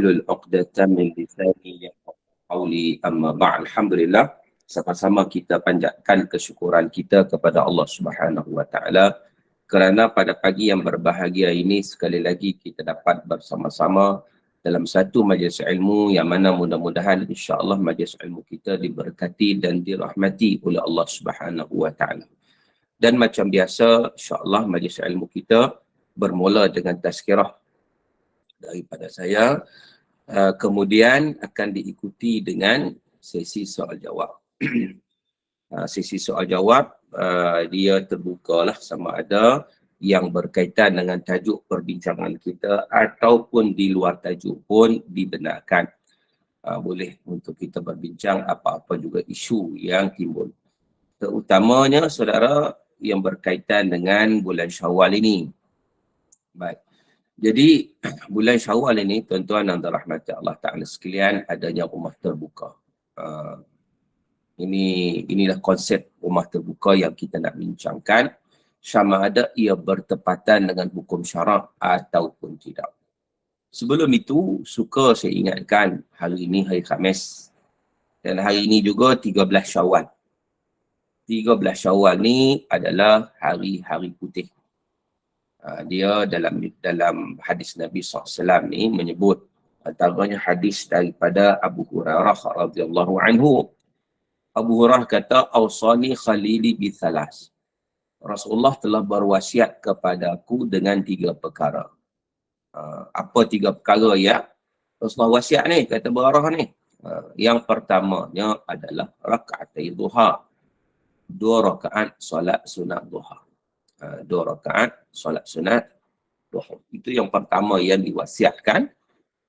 Wahlul 'uqdatam min lisani yafqahu qawli, amma ba'd. Alhamdulillah, sama-sama kita panjatkan kesyukuran kita kepada Allah Subhanahu wa taala kerana pada pagi yang berbahagia ini sekali lagi kita dapat bersama-sama dalam satu majlis ilmu yang mana mudah-mudahan insya-Allah majlis ilmu kita diberkati dan dirahmati oleh Allah Subhanahu wa taala. Dan macam biasa, insya-Allah majlis ilmu kita bermula dengan tazkirah daripada saya. Kemudian akan diikuti dengan sesi soal jawab. Sesi soal jawab dia terbukalah sama ada yang berkaitan dengan tajuk perbincangan kita ataupun di luar tajuk pun dibenarkan. Boleh untuk kita berbincang apa-apa juga isu yang timbul. Terutamanya saudara yang berkaitan dengan bulan Syawal ini. Baik. Jadi bulan Syawal ini tuan-tuan dan rahmat Allah Ta'ala sekalian adanya rumah terbuka. Inilah konsep rumah terbuka yang kita nak bincangkan. Sama ada ia bertepatan dengan hukum syarak ataupun tidak. Sebelum itu suka saya ingatkan hari ini hari Khamis. Dan hari ini juga 13 Syawal. 13 Syawal ni adalah hari-hari putih. Dia dalam hadis Nabi SAW ni menyebut antaranya hadis daripada Abu Hurairah radhiyallahu anhu. Abu Hurairah kata, "Awsani khalili bi thalas." Rasulullah telah berwasiat kepadaku dengan 3 perkara. Apa 3 perkara ya? Rasulullah wasiat ni, kata Abu Hurairah ni. Yang pertamanya adalah rakaatai duha. 2 rakaat solat sunat duha. 2 rakaat solat sunat duha. Itu yang pertama yang diwasiatkan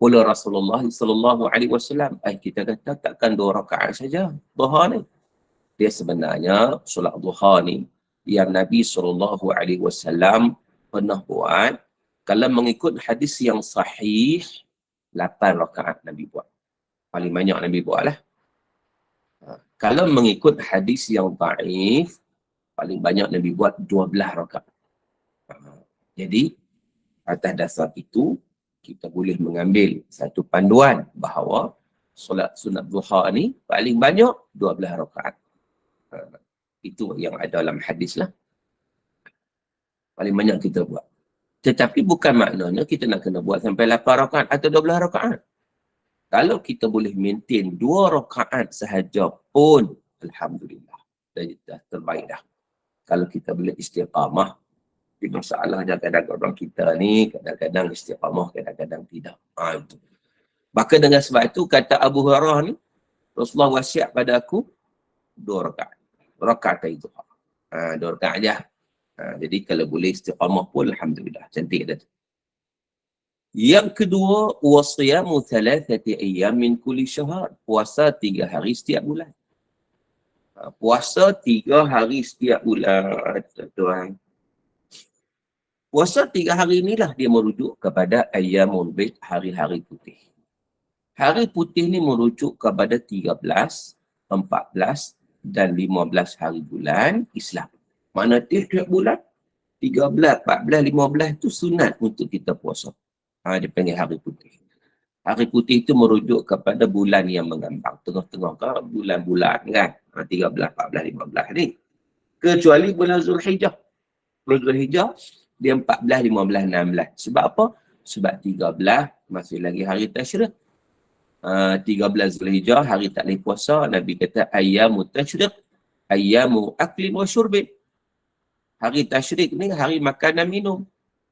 oleh Rasulullah sallallahu alaihi wasallam. Kita kata takkan 2 rakaat saja duha ni. Dia sebenarnya solat duha ni yang Nabi sallallahu alaihi wasallam pernah buat, kalau mengikut hadis yang sahih 8 rakaat Nabi buat. Paling banyak Nabi buatlah. Kalau mengikut hadis yang dhaif, paling banyak Nabi buat 12 rakaat. Jadi, atas dasar itu, kita boleh mengambil satu panduan bahawa solat sunat duha ni paling banyak 12 rakaat. Itu yang ada dalam hadis lah. Paling banyak kita buat. Tetapi bukan maknanya kita nak kena buat sampai 8 rakaat atau 12 rakaat. Kalau kita boleh maintain 2 rakaat sahaja pun, Alhamdulillah. Dah terbaik dah. Kalau kita boleh istiqamah. Tapi masalahnya kadang-kadang kita ni, kadang-kadang istiqamah, kadang-kadang tidak. Itu. Maka dengan sebab itu, kata Abu Hurairah ni, Rasulullah wasiat pada aku, 2 rakaat. Rakaat itu. 2 rakaat je. Jadi kalau boleh istiqamah pun, Alhamdulillah. Cantik dah. Yang kedua, wasiyamu 3 ayyam min kulli syahr. Puasa 3 hari setiap bulan. Puasa 3 hari setiap bulan, tuan. Puasa 3 hari inilah dia merujuk kepada ayyamul bid, hari-hari putih. Hari putih ni merujuk kepada 13, 14 dan 15 hari bulan Islam. Mana tiap-tiap bulan 13, 14, 15 itu sunat untuk kita puasa. Dia panggil hari putih. Hari putih itu merujuk kepada bulan yang mengambang. Tengah-tengah ke bulan-bulan kan. 13, 14, 15 ni. Kecuali bulan Zulhijjah. Bulan Zulhijjah, dia 14, 15, 16. Sebab apa? Sebab 13 masih lagi hari tasyrik. 13 Zulhijjah, hari tak boleh puasa. Nabi kata, ayyamu tasyrik, ayyamu aklim wa syurbin. Hari tasyrik ni hari makan dan minum.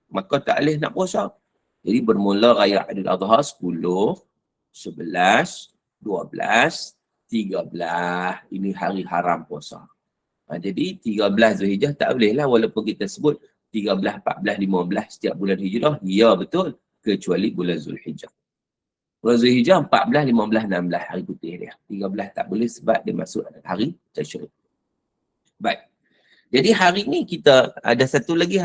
Maka tak boleh nak puasa. Jadi bermula raya Aidil Adha 10, 11, 12, 13. Ini hari haram puasa. Jadi 13 Zulhijjah tak boleh lah walaupun kita sebut 13, 14, 15 setiap bulan hijrah. Ya betul. Kecuali bulan Zulhijjah. Bulan Zulhijjah 14, 15, 16 hari putih dia. 13 tak boleh sebab dia masuk hari tasyrik. Baik. Jadi hari ni kita ada satu lagi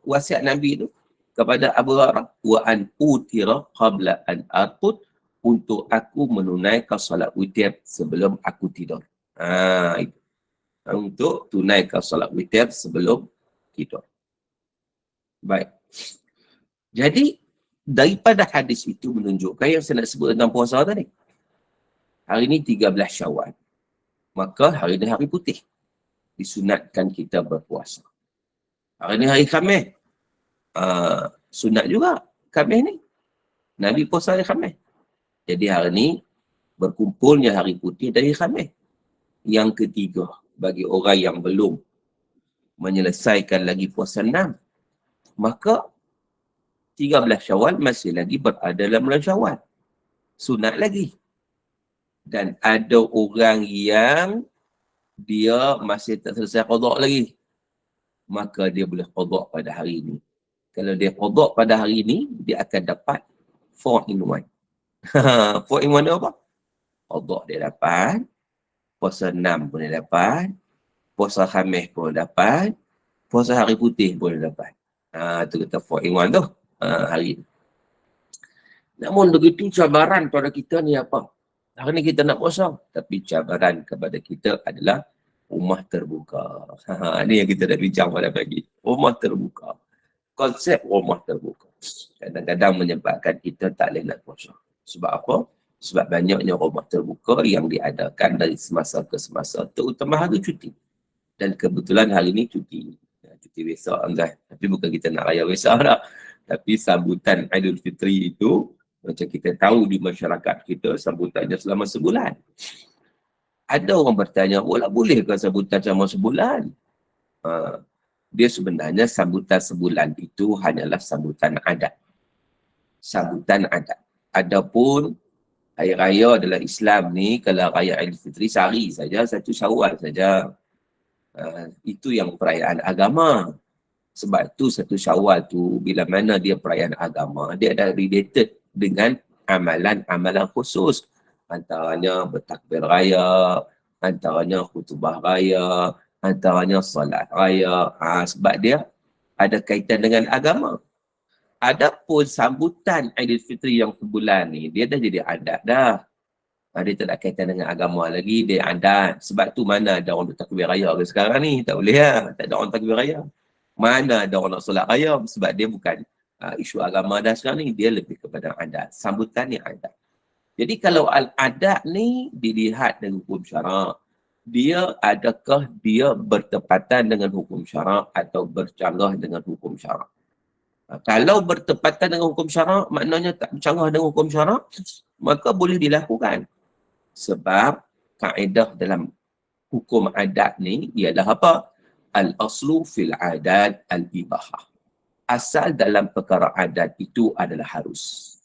wasiat Nabi tu kepada Abu Hurairah, wa an utira qabla an arqud, untuk aku menunaikan solat witir sebelum aku tidur. Itu. Untuk tunaikan solat witir sebelum tidur. Baik. Jadi Daripada hadis itu menunjukkan yang saya nak sebut tentang puasa tadi. Hari ini 13 Syawal. Maka hari ini hari putih. Disunatkan kita berpuasa. Hari ini hari Khamis. Sunat juga Khamis ni. Nabi puasa hari Khamis. Jadi hari ini berkumpulnya hari putih dari Khamis. Yang ketiga, bagi orang yang belum menyelesaikan lagi puasa 6, maka 13 Syawal masih lagi berada dalam bulan Syawal. Sunat lagi. Dan ada orang yang dia masih tak selesai qada lagi, maka dia boleh qada pada hari ini. Kalau dia qada pada hari ini, dia akan dapat 4 in 1. 4 in 1 dia apa? Qada dia dapat, puasa 6 pun dia dapat, puasa Khamis pun dapat, puasa hari putih pun dia dapat. Itu kata 4 in 1 tu. Hari ini. Namun begitu cabaran pada kita ni apa? Hari ni kita nak puasa, tapi cabaran kepada kita adalah rumah terbuka. Ini yang kita dah bincang pada pagi. Rumah terbuka. Konsep rumah terbuka. Kadang-kadang menyebabkan kita tak boleh nak puasa. Sebab apa? Sebab banyaknya rumah terbuka yang diadakan dari semasa ke semasa, terutama hari cuti. Dan kebetulan hari ni cuti. Cuti Wesak, tapi bukan kita nak raya Wesak dah. Tapi sambutan Aidilfitri itu, macam kita tahu di masyarakat kita, sambutannya selama sebulan. Ada orang bertanya, bolehkah sambutan selama sebulan? Dia sebenarnya sambutan sebulan itu hanyalah sambutan adat. Sambutan adat. Adapun hari raya adalah Islam ni, kalau raya Aidilfitri sehari saja, 1 Syawal saja. Itu yang perayaan agama. Sebab tu 1 Syawal tu, bila mana dia perayaan agama, dia ada related dengan amalan-amalan khusus. Antaranya bertakbir raya, antaranya khutbah raya, antaranya solat raya. Sebab dia ada kaitan dengan agama. Adapun sambutan Aidilfitri yang sebulan ni, dia dah jadi adat dah. Dia tak ada kaitan dengan agama lagi, dia adat. Sebab tu mana ada orang bertakbir raya ke sekarang ni? Tak boleh lah, tak ada orang takbir raya. Mana ada orang nak solat raya, sebab dia bukan isu agama dah sekarang ni, dia lebih kepada adat. Sambutan ni adat. Jadi kalau adat ni dilihat dengan hukum syarak, dia adakah dia bertepatan dengan hukum syarak atau bercanggah dengan hukum syarak? Kalau bertepatan dengan hukum syarak, maknanya tak bercanggah dengan hukum syarak, maka boleh dilakukan. Sebab kaedah dalam hukum adat ni ialah apa? Al-aslu fil adat al-ibahah. Asal dalam perkara adat itu adalah harus.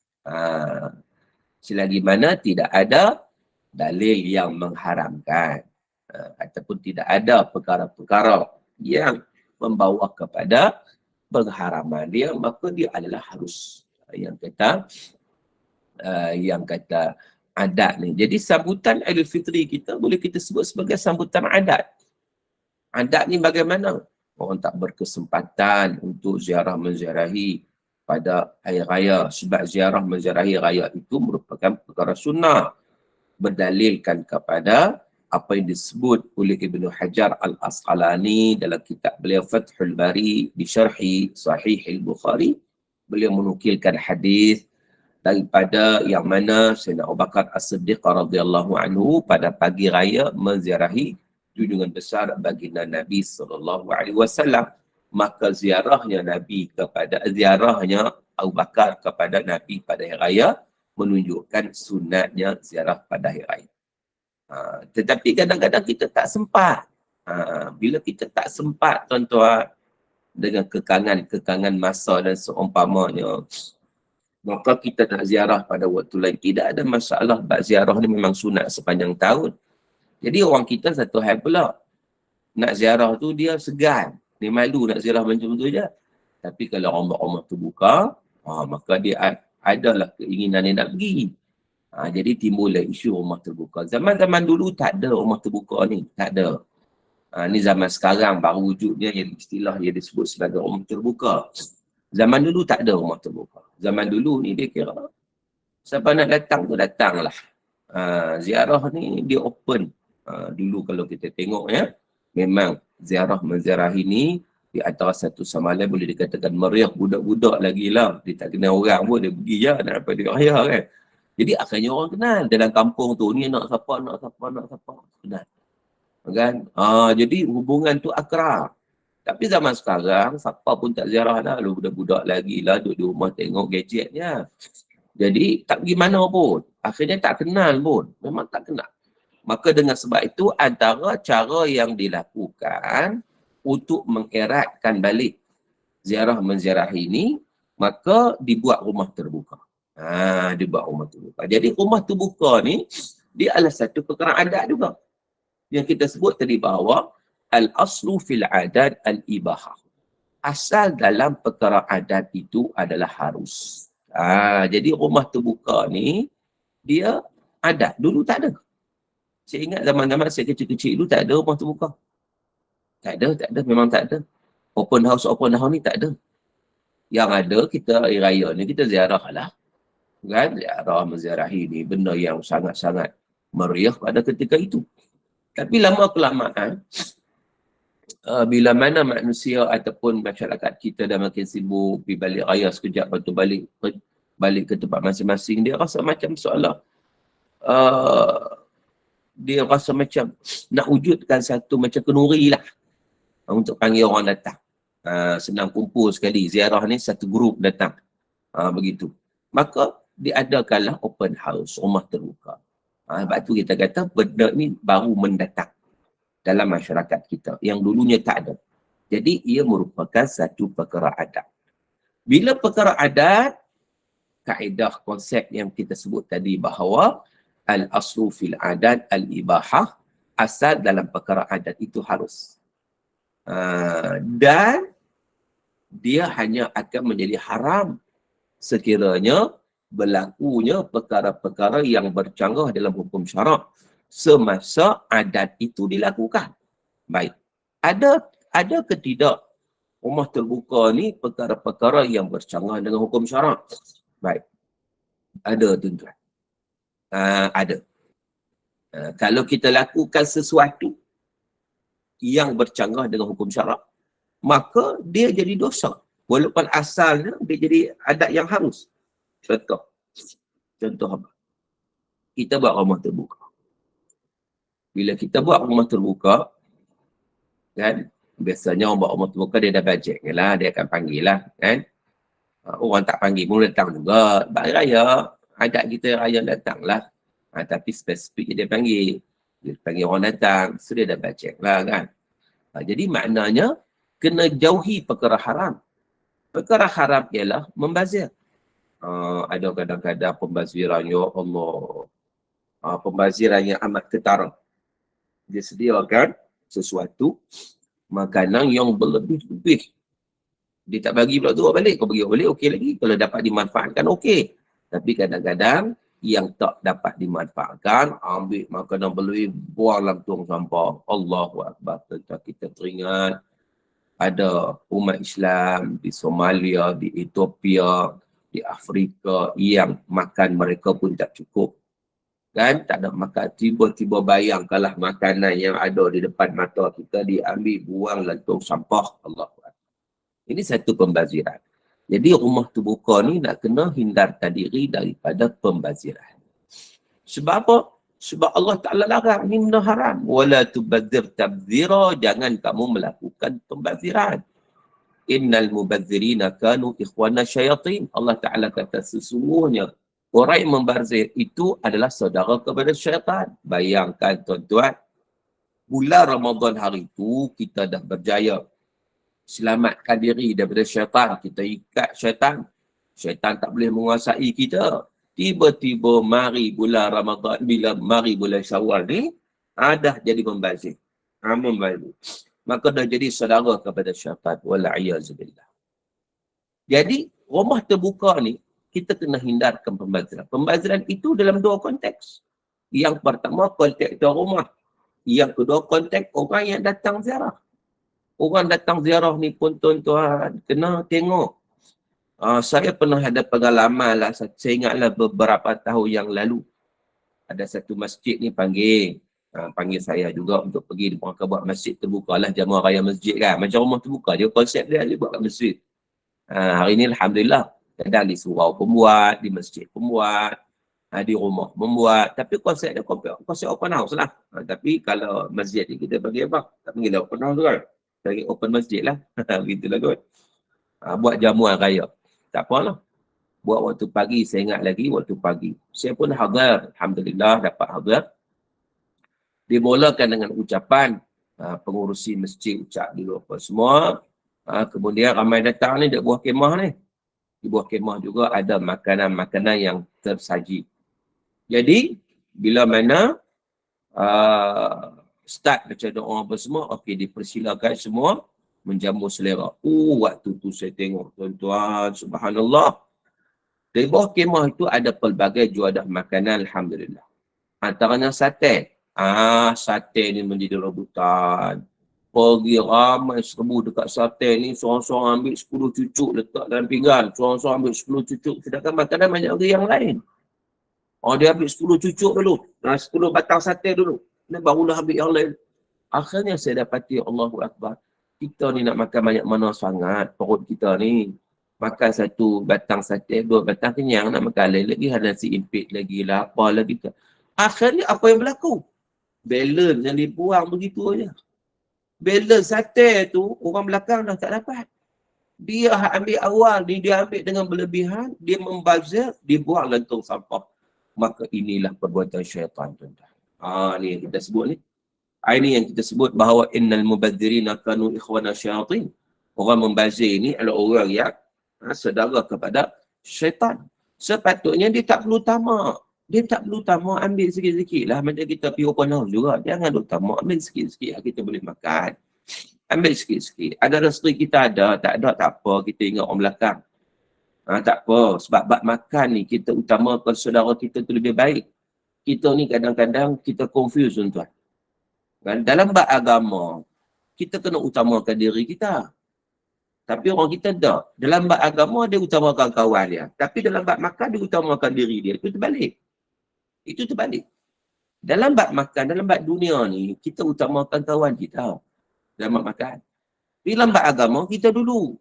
Selagi mana tidak ada dalil yang mengharamkan. Ataupun tidak ada perkara-perkara yang membawa kepada pengharaman dia, maka dia adalah harus. Yang kata adat ni. Jadi sambutan Aidilfitri kita boleh kita sebut sebagai sambutan adat. Adat ni bagaimana? Orang tak berkesempatan untuk ziarah menziarahi pada hari raya. Sebab ziarah menziarahi raya itu merupakan perkara sunnah. Berdalilkan kepada apa yang disebut oleh Ibnu Hajar Al-Asqalani dalam kitab beliau Fathul Bari di syarhi Sahih Al-Bukhari. Beliau menukilkan hadis daripada yang mana Sayyidina Abu Bakar As-Siddiq radhiyallahu anhu pada pagi raya menziarahi junjungan besar baginda Nabi SAW. Maka ziarahnya Abu Bakar kepada Nabi pada hari raya menunjukkan sunatnya ziarah pada hari raya. Tetapi kadang-kadang kita tak sempat. Bila kita tak sempat, tuan-tuan, dengan kekangan masa dan seumpamanya, maka kita nak ziarah pada waktu lain. Tidak ada masalah. Ziarah ni memang sunat sepanjang tahun. Jadi orang kita satu hal pula. Nak ziarah tu dia segan. Dia malu nak ziarah macam tu je. Tapi kalau rumah terbuka, maka dia adalah keinginan dia nak pergi. Jadi timbullah isu rumah terbuka. Zaman-zaman dulu tak ada rumah terbuka ni. Tak ada. Ni zaman sekarang baru wujudnya yang istilah yang disebut sebagai rumah terbuka. Zaman dulu tak ada rumah terbuka. Zaman dulu ni dia kira siapa nak datang tu datanglah. Ziarah ni dia open. Dulu kalau kita tengok ya, memang ziarah menziarahi ni Di antara satu sama lain boleh dikatakan meriah, budak-budak lagi lah. Dia tak kenal orang pun, dia pergi je nak dapat duit raya kan. Jadi akhirnya orang kenal dalam kampung tu, ni nak siapa, nak siapa, nak siapa. Kenal. Kan? Jadi hubungan tu akrab. Tapi zaman sekarang, siapa pun tak ziarah dah. Lu budak-budak lagi lah, duduk di rumah tengok gadgetnya. Jadi tak pergi mana pun. Akhirnya tak kenal pun. Memang tak kenal. Maka dengan sebab itu, antara cara yang dilakukan untuk mengeratkan balik ziarah menziarah ini, maka dibuat rumah terbuka. Dibuat rumah terbuka. Jadi rumah terbuka ni, dia adalah satu perkara adat juga. Yang kita sebut tadi bahawa, al-aslu fil adat al-ibahah. Asal dalam perkara adat itu adalah harus. Jadi rumah terbuka ni, dia adat. Dulu tak ada. Saya ingat zaman-zaman saya kecil-kecil dulu tak ada rumah terbuka. Tak ada. Memang tak ada. Open house ni tak ada. Yang ada, kita hari raya ni, kita ziarah lah. Kan? Ziarah menziarahi ni, benda yang sangat-sangat meriah pada ketika itu. Tapi lama-kelamaan, bila mana manusia ataupun masyarakat kita dah makin sibuk, pergi balik raya sekejap, lepas tu balik ke tempat masing-masing, dia rasa macam seolah dia rasa macam nak wujudkan satu macam kenuri lah untuk panggil orang datang. Senang kumpul sekali, ziarah ni satu grup datang. Begitu. Maka diadakanlah open house, rumah terbuka. Sebab tu kita kata benda ni baru mendatang dalam masyarakat kita, yang dulunya tak ada. Jadi ia merupakan satu perkara adat. Bila perkara adat, kaedah konsep yang kita sebut tadi bahawa al-aslu fil adat al-ibahah, asal dalam perkara adat itu harus. Dan dia hanya akan menjadi haram sekiranya berlakunya perkara-perkara yang bercanggah dalam hukum syarak semasa adat itu dilakukan. Baik. Ada ke tidak rumah terbuka ni perkara-perkara yang bercanggah dengan hukum syarak? Baik. Ada, tuan-tuan. Ada. Kalau kita lakukan sesuatu yang bercanggah dengan hukum syarak, maka dia jadi dosa. Walaupun asalnya dia jadi adat yang harus. Contoh apa? Kita buat rumah terbuka. Bila kita buat rumah terbuka, kan, biasanya orang buat rumah terbuka dia dah bajet lah, dia akan panggil lah, kan. Orang tak panggil pun datang juga. Hari raya, adat kita raya datang lah. Tapi spesifik dia panggil. Dia panggil orang datang, so dia dah bajet lah, kan. Jadi maknanya, kena jauhi perkara haram. Perkara haram ialah membazir. Ada kadang-kadang pembaziran, ya Allah. Pembaziran yang amat ketara. Dia sediakan sesuatu makanan yang berlebih-lebih. Dia tak bagi pula tu balik. Kau bagi balik, okey lagi. Kalau dapat dimanfaatkan, okey. Tapi kadang-kadang yang tak dapat dimanfaatkan, ambil makanan berlebih, buang dalam tong sampah. Allahu Akbar. Kita teringat ada umat Islam di Somalia, di Ethiopia, di Afrika yang makan mereka pun tak cukup. Kan? Tak ada makan. Tiba-tiba bayangkanlah makanan yang ada di depan mata kita diambil, buang dalam tong sampah. Allah. Ini satu pembaziran. Jadi rumah terbuka ni nak kena hindarkan diri daripada pembaziran. Sebab apa? Sebab Allah Ta'ala larang. Ini benda haram. Wala tubadzir tabzira. Jangan kamu melakukan pembaziran. Innal mubadzirina kanu ikhwana syayatin. Allah Ta'ala kata sesungguhnya orang yang membazir itu adalah saudara kepada syaitan. Bayangkan tuan-tuan, bulan Ramadan hari itu kita dah berjaya selamatkan diri daripada syaitan. Kita ikat syaitan. Syaitan tak boleh menguasai kita. Tiba-tiba mari bulan Ramadan, bila mari bulan Syawal ni, dah jadi membazir. Membazir. Maka dah jadi saudara kepada syaitan. Wala'iyyazubillah. Jadi, rumah terbuka ni, kita kena hindarkan pembaziran. Pembaziran itu dalam dua konteks. Yang pertama, konteks tuan rumah. Yang kedua, konteks orang yang datang ziarah. Orang datang ziarah ni pun tuan-tuan, kena tengok. Saya pernah ada pengalaman lah, saya ingatlah beberapa tahun yang lalu. Ada satu masjid ni panggil, panggil saya juga untuk pergi mereka buat masjid terbuka lah, jamuah raya masjid kan. Macam rumah terbuka dia, konsep dia buat kat masjid. Hari ni Alhamdulillah, kadang di surau pembuat, di masjid pembuat, di rumah membuat. Tapi konsep dia konsep open house lah. Tapi kalau masjid ni kita bagi apa? Tak panggil open house kan. Bagi open masjid lah. Begitulah kot. Buat jamuan raya. Tak apalah. Buat waktu pagi, saya ingat lagi waktu pagi. Saya pun hadir. Alhamdulillah dapat hadir. Dimulakan dengan ucapan pengurusi masjid ucap dulu apa semua. Kemudian ramai datang ni di buah kemah ni. Di buah kemah juga ada makanan-makanan yang tersaji. Jadi, bila mana start macam doa apa semua, okey, dipersilakan semua menjamu selera. Waktu tu saya tengok, tuan-tuan, subhanallah. Di bawah kemah itu ada pelbagai juadah makanan, Alhamdulillah. Antaranya sate. Sate ni menjadi rebutan. Pergi ramai serbu dekat sate ni, seorang-seorang ambil 10 cucuk letak dalam pinggan. Seorang-seorang ambil 10 cucuk, sedangkan makanan banyak lagi yang lain. Dia ambil 10 cucuk dulu. 10 batang sate dulu. Dan barulah ambil yang lain. Akhirnya saya dapati, Allahu Akbar. Kita ni nak makan banyak mana sangat. Perut kita ni. Makan 1 batang sate, 2 batang kenyang. Nak makan lain lagi. Ada nasi impit lagi lah. Apa lagi. Akhirnya apa yang berlaku? Balance yang dibuang begitu aja. Balance sate tu, orang belakang dah tak dapat. Dia ambil awal, dia ambil dengan berlebihan, dia membazir, dia buang dalam tong sampah. Maka inilah perbuatan syaitan, tuan-tuan. Ni yang kita sebut ni. Ini yang kita sebut bahawa innal mubadzirina kanu ikhwana syaitin. Orang membazir ni adalah orang yang saudara kepada syaitan. Sepatutnya dia tak perlu tamak. Dia tak perlu tamak, ambil sikit-sikit lah. Macam kita pergi open house juga. Jangan duk tamak, ambil sikit-sikit lah kita boleh makan. Ambil sikit-sikit. Ada rezeki kita ada, tak ada tak apa. Kita ingat orang belakang. Tak apa. Sebab bab makan ni kita utamakan saudara kita tu lebih baik. Kita ni kadang-kadang kita confuse, tuan-tuan. Dalam bab agama, kita kena utamakan diri kita. Tapi orang kita tak. Dalam bab agama dia utamakan kawan dia. Tapi dalam bab makan dia utamakan diri dia. Itu terbalik. Itu terbalik. Dalam bab makan, dalam bab dunia ni, kita utamakan kawan kita. Dalam bab makan. Di dalam bab agama, kita dulu.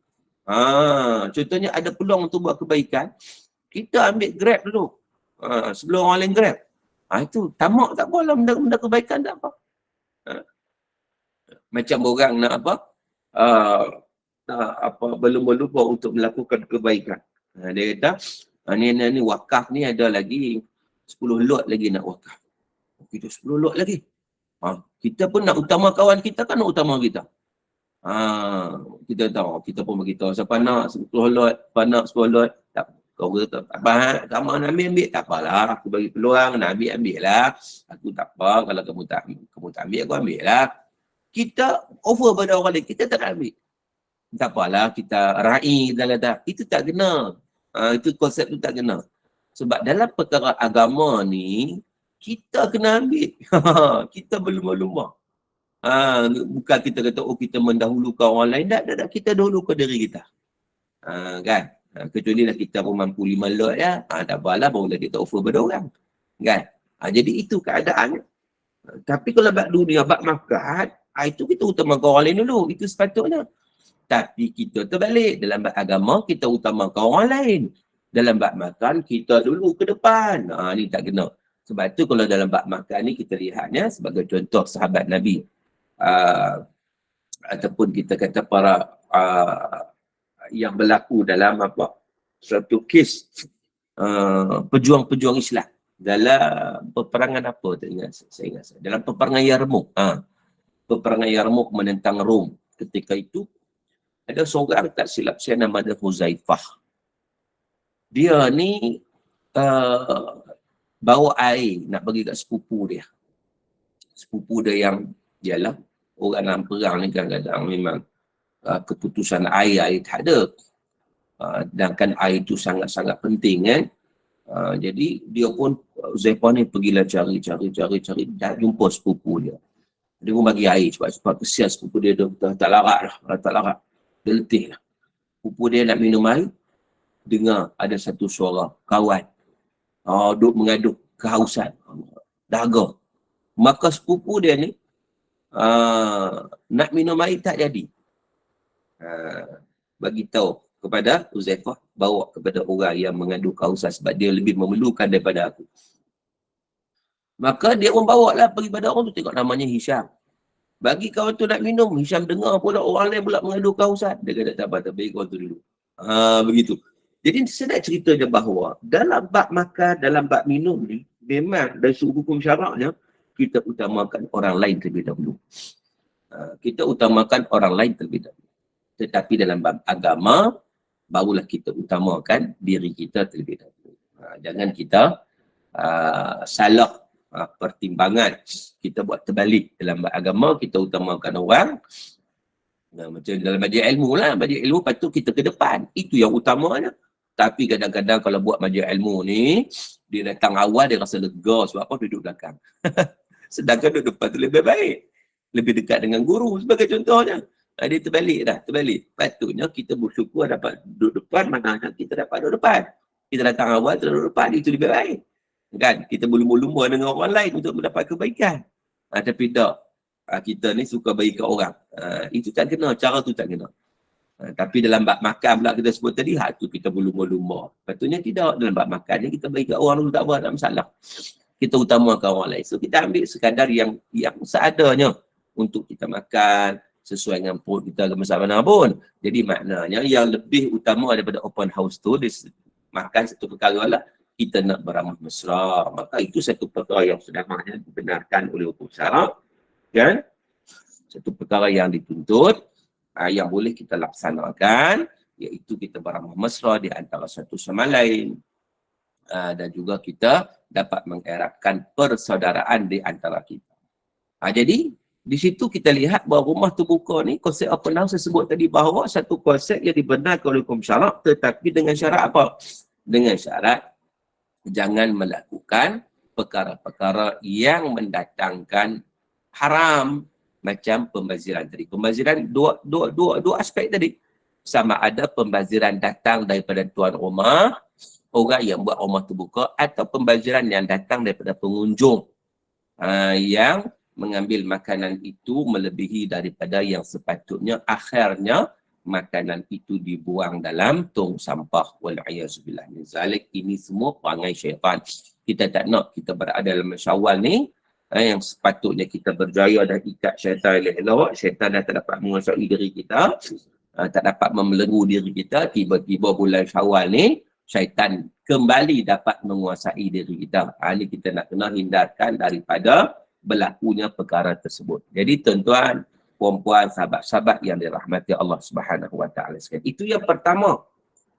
Contohnya ada peluang untuk buat kebaikan, kita ambil grab dulu. Sebelum orang lain grab. Itu tamak tak apa lah, benda kebaikan tak apa. Macam orang nak apa? Belum lupa untuk melakukan kebaikan. Dia kata, ni wakaf ni ada lagi 10 lot lagi nak wakaf. Kita 10 lot lagi. Kita pun nak utama kawan kita kan nak utama kita. Kita tahu, kita pun beritahu siapa nak 10 lot, siapa nak 10 lot. Kau kata, tak apa, kamu nak ambil, tak apalah. Aku bagi peluang, nak ambil lah. Aku tak apa, kalau kamu tak ambil, aku ambil lah. Kita offer pada orang lain, kita tak ambil. Tak apalah, kita ra'i, itu tak kena. Itu konsep tu tak kena. Sebab dalam perkara agama ni, kita kena ambil. Kita berlumba-lumba. Bukan kita kata, kita mendahulukan orang lain. Tak, kita dahulukan diri kita. Kan? Kecuali lah kita pun mampu 5 lot ya. Tak apalah, barulah kita offer pada orang. Kan? Jadi itu keadaannya. Tapi kalau bab dunia, bab makan, itu kita utamakan orang lain dulu. Itu sepatutnya. Tapi kita terbalik. Dalam bab agama, kita utamakan orang lain. Dalam bab makan, kita dulu ke depan. Ni tak kena. Sebab tu kalau dalam bab makan ni, kita lihatnya sebagai contoh sahabat Nabi. Ataupun kita kata para yang berlaku dalam suatu kes pejuang-pejuang Islam. Dalam peperangan apa? Saya ingat. Dalam peperangan Yarmouk. Peperangan Yarmouk menentang Rom. Ketika itu, ada seorang tak silap saya nama dia Huzaifah. Dia ni bawa air nak bagi kat sepupu dia. Sepupu dia yang ialah orang dalam perang ni kadang-kadang memang keputusan air tak ada. Sedangkan air itu sangat-sangat penting kan. Jadi dia pun Huzaifah ni pergilah cari, dah jumpa sepupu dia. Dia pun bagi air sebab kesian sepupu dia tak larat lah. Tak larat. Dia letih lah. Sepupu dia nak minum air, dengar ada satu suara kawan duk mengaduk kehausan, dahaga. Maka sepupu dia ni nak minum air tak jadi. Bagi tahu kepada Huzaifah, bawa kepada orang yang mengandung kehausan sebab dia lebih memerlukan daripada aku. Maka dia pun bawa lah pergi pada orang tu, tengok namanya Hisham. Bagi kawan tu nak minum, Hisham dengar pula orang lain pula mengandung kehausan. Dia kata tak apa, bagi kawan tu dulu. Begitu. Jadi saya nak cerita je bahawa dalam bab makan, dalam bab minum ni, memang dari sudut hukum syaraknya, kita utamakan orang lain terlebih dahulu. Kita utamakan orang lain terlebih dahulu. Tetapi dalam bab agama, barulah kita utamakan diri kita terlebih dahulu. Jangan kita salah pertimbangan. Kita buat terbalik. Dalam bab agama, kita utamakan orang. Macam dalam majlis ilmu lah. Majlis ilmu patut kita ke depan. Itu yang utamanya. Tapi kadang-kadang kalau buat majlis ilmu ni, dia datang awal, dia rasa lega. Sebab apa? Duduk belakang. Sedangkan duduk depan tu lebih baik. Lebih dekat dengan guru sebagai contohnya. Dia terbalik dah, terbalik. Patutnya kita bersyukur dapat duduk depan, maknanya kita dapat duduk depan. Kita datang awal, kita duduk depan, itu lebih baik. Kan? Kita berlumba-lumba dengan orang lain untuk mendapat kebaikan. Tapi tak. Kita ni suka bagi ke orang. Itu tak kena, cara tu tak kena. Tapi dalam bab makan pula kita sebut tadi, tu kita berlumba-lumba. Patutnya tidak. Dalam bab makan ni kita bagi ke orang dulu tak apa, tak masalah. Kita utamakan orang lain. So kita ambil sekadar yang seadanya untuk kita makan, sesuai dengan perut kita ke masa mana pun. Jadi maknanya yang lebih utama daripada open house tu, makan satu perkara lah, kita nak beramah mesra. Maka itu satu perkara yang sedangnya dibenarkan oleh hukum syarak. Kan? Satu perkara yang dituntut, yang boleh kita laksanakan, iaitu kita beramah mesra di antara satu sama lain. Dan juga kita dapat mengeratkan persaudaraan di antara kita. Jadi, di situ kita lihat bahawa rumah terbuka ni, konsep open house saya sebut tadi bahawa satu konsep yang dibenarkan oleh hukum syarak, tetapi dengan syarat apa? Dengan syarat jangan melakukan perkara-perkara yang mendatangkan haram macam pembaziran tadi. Pembaziran dua aspek tadi. Sama ada pembaziran datang daripada tuan rumah, orang yang buat rumah terbuka, atau pembaziran yang datang daripada pengunjung yang mengambil makanan itu melebihi daripada yang sepatutnya, akhirnya makanan itu dibuang dalam tong sampah. Wal'iyahzubillah min zalik. Ini semua perangai syaitan. Kita tak nak kita berada dalam Syawal ni, yang sepatutnya kita berjaya dan ikat syaitan elok-elok. Syaitan dah tak dapat menguasai diri kita, tak dapat membelenggu diri kita. Tiba-tiba bulan Syawal ni, syaitan kembali dapat menguasai diri kita. Ini kita nak kena hindarkan daripada berlakunya perkara tersebut. Jadi tuan-tuan, puan-puan, sahabat-sahabat yang dirahmati Allah Subhanahu Wa Taala sekalian. Itu yang pertama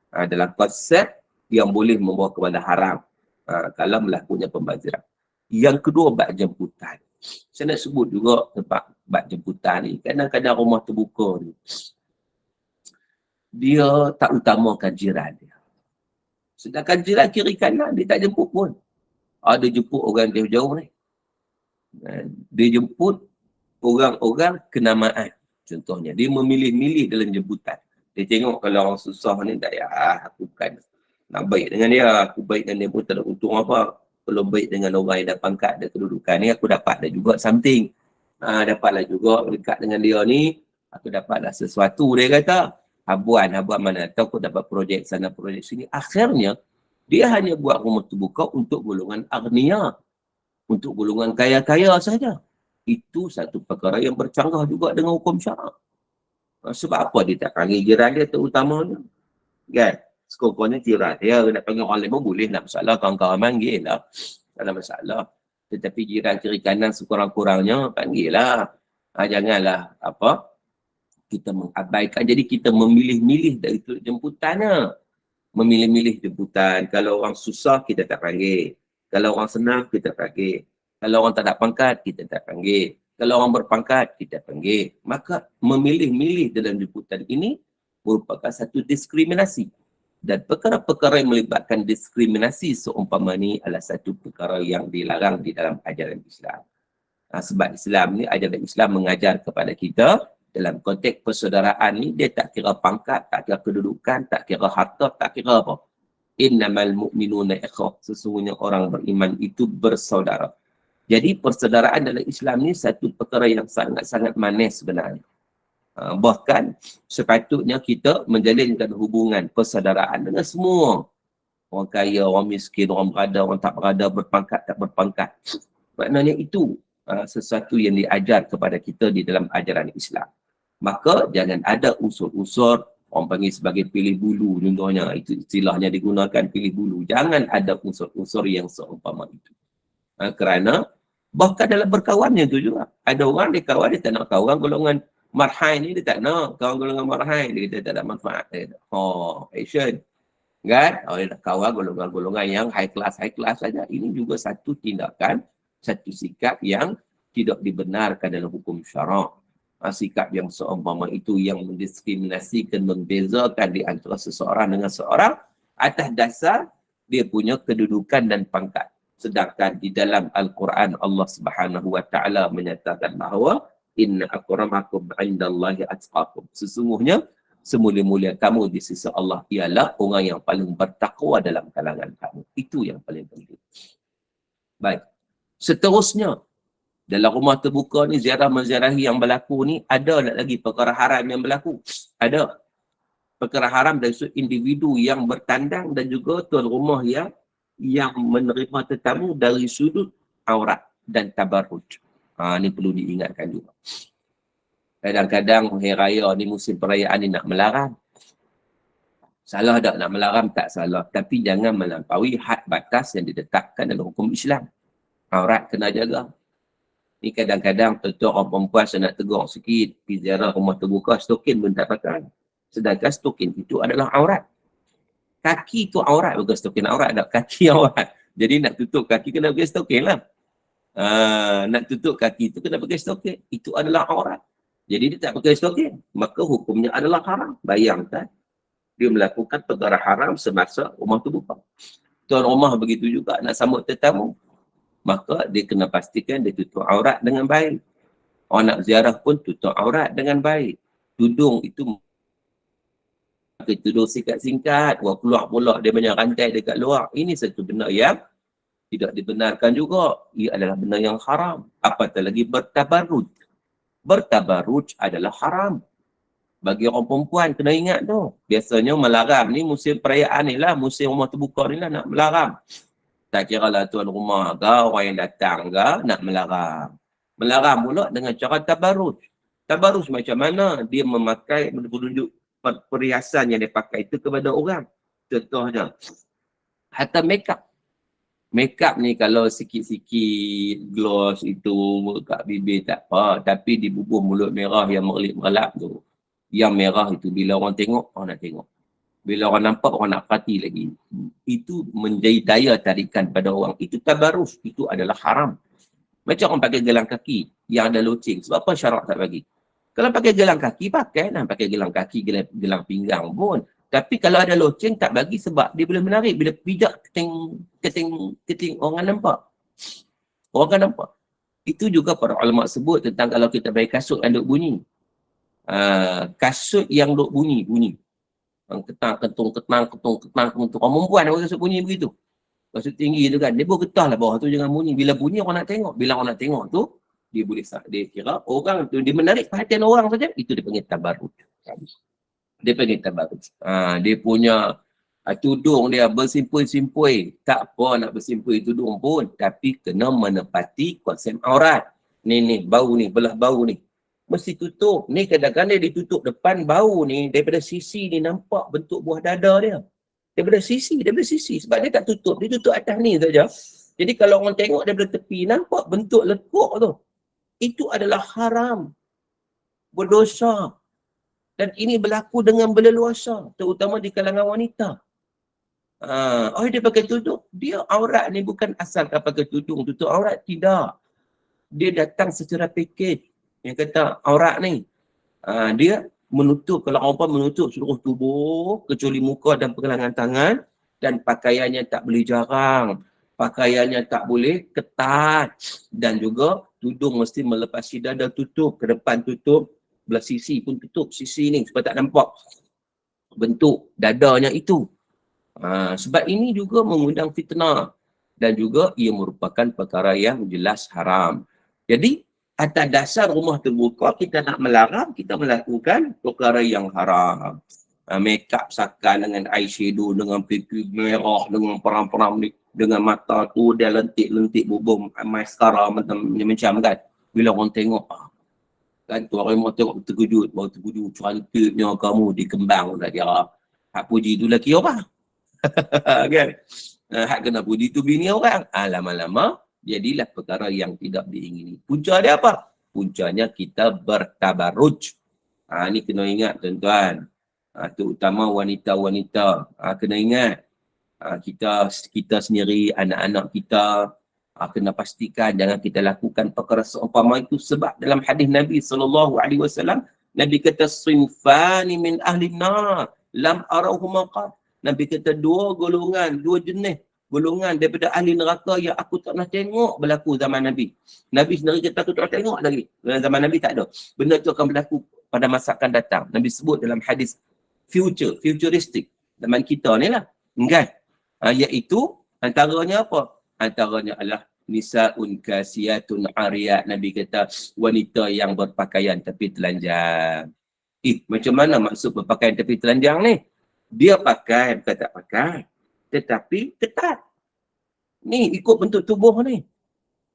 dalam konsep yang boleh membawa kepada haram kalau melakukannya pembaziran. Yang kedua, bab jemputan. Saya nak sebut juga tempat bab jemputan ni. Kadang-kadang rumah terbuka ni, dia tak utamakan jiran dia. Sedangkan jiran kiri kanan dia tak jemput pun. Dia jemput orang jauh-jauh ni. Dia jemput orang-orang kenamaan. Contohnya, dia memilih-milih dalam jemputan. Dia tengok kalau orang susah ni, tak payah, aku bukan nak baik dengan dia. Aku baik dengan dia pun tak ada untung apa. Kalau baik dengan orang yang dah pangkat, ada kedudukan ni, aku dapat dah juga something. Dapatlah juga dekat dengan dia ni, aku dapatlah sesuatu, dia kata. Habuan mana, atau aku dapat projek sana, projek sini. Akhirnya, dia hanya buat rumah terbuka untuk golongan agniya. Untuk golongan kaya-kaya saja. Itu satu perkara yang bercanggah juga dengan hukum syarak. Sebab apa dia tak panggil jiran dia terutamanya? Kan? Sekurang-kurangnya jiran dia nak panggil orang lain pun boleh, nak masalah, kawan-kawan panggil lah. Tak ada masalah. Tetapi jiran kiri kanan sekurang-kurangnya panggil lah. Janganlah kita mengabaikan. Jadi kita memilih-milih dari jemputannya. Memilih-milih jemputan. Kalau orang susah, kita tak panggil. Kalau orang senang, kita panggil. Kalau orang tak ada pangkat, kita tak panggil. Kalau orang berpangkat, kita panggil. Maka memilih-milih dalam jemputan ini merupakan satu diskriminasi. Dan perkara-perkara yang melibatkan diskriminasi seumpama ni adalah satu perkara yang dilarang di dalam ajaran Islam. Sebab Islam ni, ajaran Islam mengajar kepada kita dalam konteks persaudaraan ni, dia tak kira pangkat, tak kira kedudukan, tak kira harta, tak kira apa. Innamal mu'minuna ikhwah. Sesungguhnya orang beriman itu bersaudara. Jadi persaudaraan dalam Islam ni satu perkara yang sangat-sangat manis sebenarnya. Bahkan sepatutnya kita menjalinkan hubungan persaudaraan dengan semua. Orang kaya, orang miskin, orang berada, orang tak berada, berpangkat, tak berpangkat. Maknanya itu sesuatu yang diajar kepada kita di dalam ajaran Islam. Maka jangan ada unsur-unsur, orang panggil sebagai pilih bulu contohnya. Itu istilahnya digunakan pilih bulu. Jangan ada unsur-unsur yang seumpama itu. Kerana bahkan dalam berkawannya tu juga. Ada orang dia kawan, dia tak nak kawan golongan marhai ni, dia tak nak kawan golongan marhai. Dia kata tak ada manfaat. Action. Kan? Dia nak kawan golongan-golongan yang high class saja. Ini juga satu tindakan, satu sikap yang tidak dibenarkan dalam hukum syarak. Sikap yang seumpama itu yang mendiskriminasikan, membezakan di antara seseorang dengan seorang atas dasar dia punya kedudukan dan pangkat. Sedangkan di dalam Al-Quran Allah Subhanahu wa taala menyatakan bahawa inna akramakum 'indallahi atqakum. Sesungguhnya semulia-mulia kamu di sisi Allah ialah orang yang paling bertakwa dalam kalangan kamu. Itu yang paling penting. Baik. Seterusnya, dalam rumah terbuka ni, ziarah-menziarahi yang berlaku ni, ada lagi perkara haram yang berlaku. Ada perkara haram dari sudut individu yang bertandang dan juga tuan rumah yang menerima tetamu dari sudut aurat dan tabarruj. Ni perlu diingatkan juga. Kadang-kadang hari raya ni, musim perayaan ni nak melarang. Salah tak nak melarang? Tak salah. Tapi jangan melampaui had batas yang ditetapkan dalam hukum Islam. Aurat kena jaga. Ni kadang-kadang tentu orang perempuan saya nak tegur sikit. Pergi ziarah rumah terbuka, stokin pun tak pakai. Sedangkan stokin itu adalah aurat. Kaki tu aurat, bukan stokin aurat. Kaki aurat. Jadi nak tutup kaki kena pakai stokin lah. Nak tutup kaki tu kena pakai stokin. Itu adalah aurat. Jadi dia tak pakai stokin, maka hukumnya adalah haram. Bayangkan, dia melakukan perkara haram semasa rumah terbuka. Tuan rumah begitu juga nak sambut tetamu. Maka dia kena pastikan dia tutup aurat dengan baik. Orang nak ziarah pun tutup aurat dengan baik. Tudung itu pakai tudung singkat-singkat. Orang keluar pula dia banyak rantai dekat luar. Ini satu benda yang tidak dibenarkan juga. Ia adalah benda yang haram. Apatah lagi bertabarruj. Bertabarruj adalah haram. Bagi orang perempuan kena ingat tu. Biasanya melarang ni musim perayaan ni lah. Musim rumah terbuka ni lah nak melarang. Tak kira lah tuan rumah ke, orang yang datang ke, nak melarang. Melarang pula dengan cara tabarruj. Tabarruj macam mana? Dia memakai, menunjuk perhiasan yang dia pakai itu kepada orang. Contohnya, hatta make-up. Make-up ni kalau sikit-sikit gloss itu kat bibir tak apa. Tapi di bubuh mulut merah yang merlip-merlap tu. Yang merah itu bila orang tengok, orang nak tengok. Bila orang nampak, orang nak perhati lagi. Itu menjadi daya tarikan pada orang. Itu tabarus. Itu adalah haram. Macam orang pakai gelang kaki yang ada loceng. Sebab apa syarak tak bagi? Kalau pakai gelang kaki, pakai lah. Pakai gelang kaki, gelang pinggang pun. Tapi kalau ada loceng, tak bagi sebab dia boleh menarik. Bila pijak, keting orang nampak. Orang akan nampak. Itu juga para ulama sebut tentang kalau kita pakai kasut yang duk bunyi. Kasut yang duk bunyi. Ketang, ketung. Orang perempuan yang kasut bunyi begitu. Kasut tinggi tu kan. Dia pun getah lah bawah tu jangan bunyi. Bila bunyi orang nak tengok. Bila orang nak tengok tu, dia boleh dia kira orang tu, dia menarik perhatian orang saja. Itu dia panggil tabarruj. Dia panggil tabarruj. Dia punya tudung dia bersimpul-simpul. Tak apa nak bersimpul tudung pun. Tapi kena menepati konsep aurat. Ni, bau ni, belah bau ni. Mesti tutup. Ni kadang-kadang dia ditutup depan bau ni. Daripada sisi ni nampak bentuk buah dada dia. Daripada sisi. Sebab dia tak tutup. Dia tutup atas ni saja. Jadi kalau orang tengok daripada tepi, nampak bentuk lekuk tu. Itu adalah haram. Berdosa. Dan ini berlaku dengan berleluasa. Terutama di kalangan wanita. Dia pakai tudung. Dia aurat ni bukan asal pakai tudung. Tutup aurat. Tidak. Dia datang secara package. Yang kata aurat ni. Dia menutup, kalau orang pun menutup seluruh tubuh, kecuali muka dan pergelangan tangan. Dan pakaiannya tak boleh jarang. Pakaiannya tak boleh ketat. Dan juga tudung mesti melepasi dada tutup. Ke depan tutup. Belah sisi pun tutup. Sisi ni supaya tak nampak bentuk dadanya itu. Sebab ini juga mengundang fitnah. dan juga ia merupakan perkara yang jelas haram. Jadi atas dasar rumah terbuka kita nak melarang, kita melakukan perkara yang haram. Make up sakan dengan eyeshadow, dengan pipi merah, dengan perang-perang ni, dengan mata tu dia lentik-lentik bubung mascara macam kan. Bila orang tengok, kan tu orang mau tengok terkejut, baru terkejut, cantiknya kamu dikembang dah dia. Hak puji tu lelaki apa? Kan? Hak kena puji tu bini orang. Lama-lama jadilah perkara yang tidak diingini. Punca dia apa? Puncanya kita bertabaruj. Ni kena ingat tuan-tuan. Terutama wanita-wanita. Kena ingat. Kita sendiri, anak-anak kita, kena pastikan jangan kita lakukan perkara seumpama itu. Sebab dalam hadis Nabi SAW, Nabi kata, "Sinfani min ahli nar, lam arahuma qat." Nabi kata dua golongan, dua jenis golongan daripada ahli neraka yang aku tak pernah tengok berlaku zaman Nabi. Nabi sendiri kata aku tak pernah tengok lagi. Zaman Nabi tak ada. Benda itu akan berlaku pada masa akan datang. Nabi sebut dalam hadis futuristik. Zaman kita ni lah. Kan? Iaitu antaranya apa? Antaranya adalah nisaun kasiyatun ariyat. Nabi kata wanita yang berpakaian tapi telanjang. Macam mana maksud berpakaian tapi telanjang ni? Dia pakai, bukan tak pakai. Tetapi ketat. Ni ikut bentuk tubuh ni.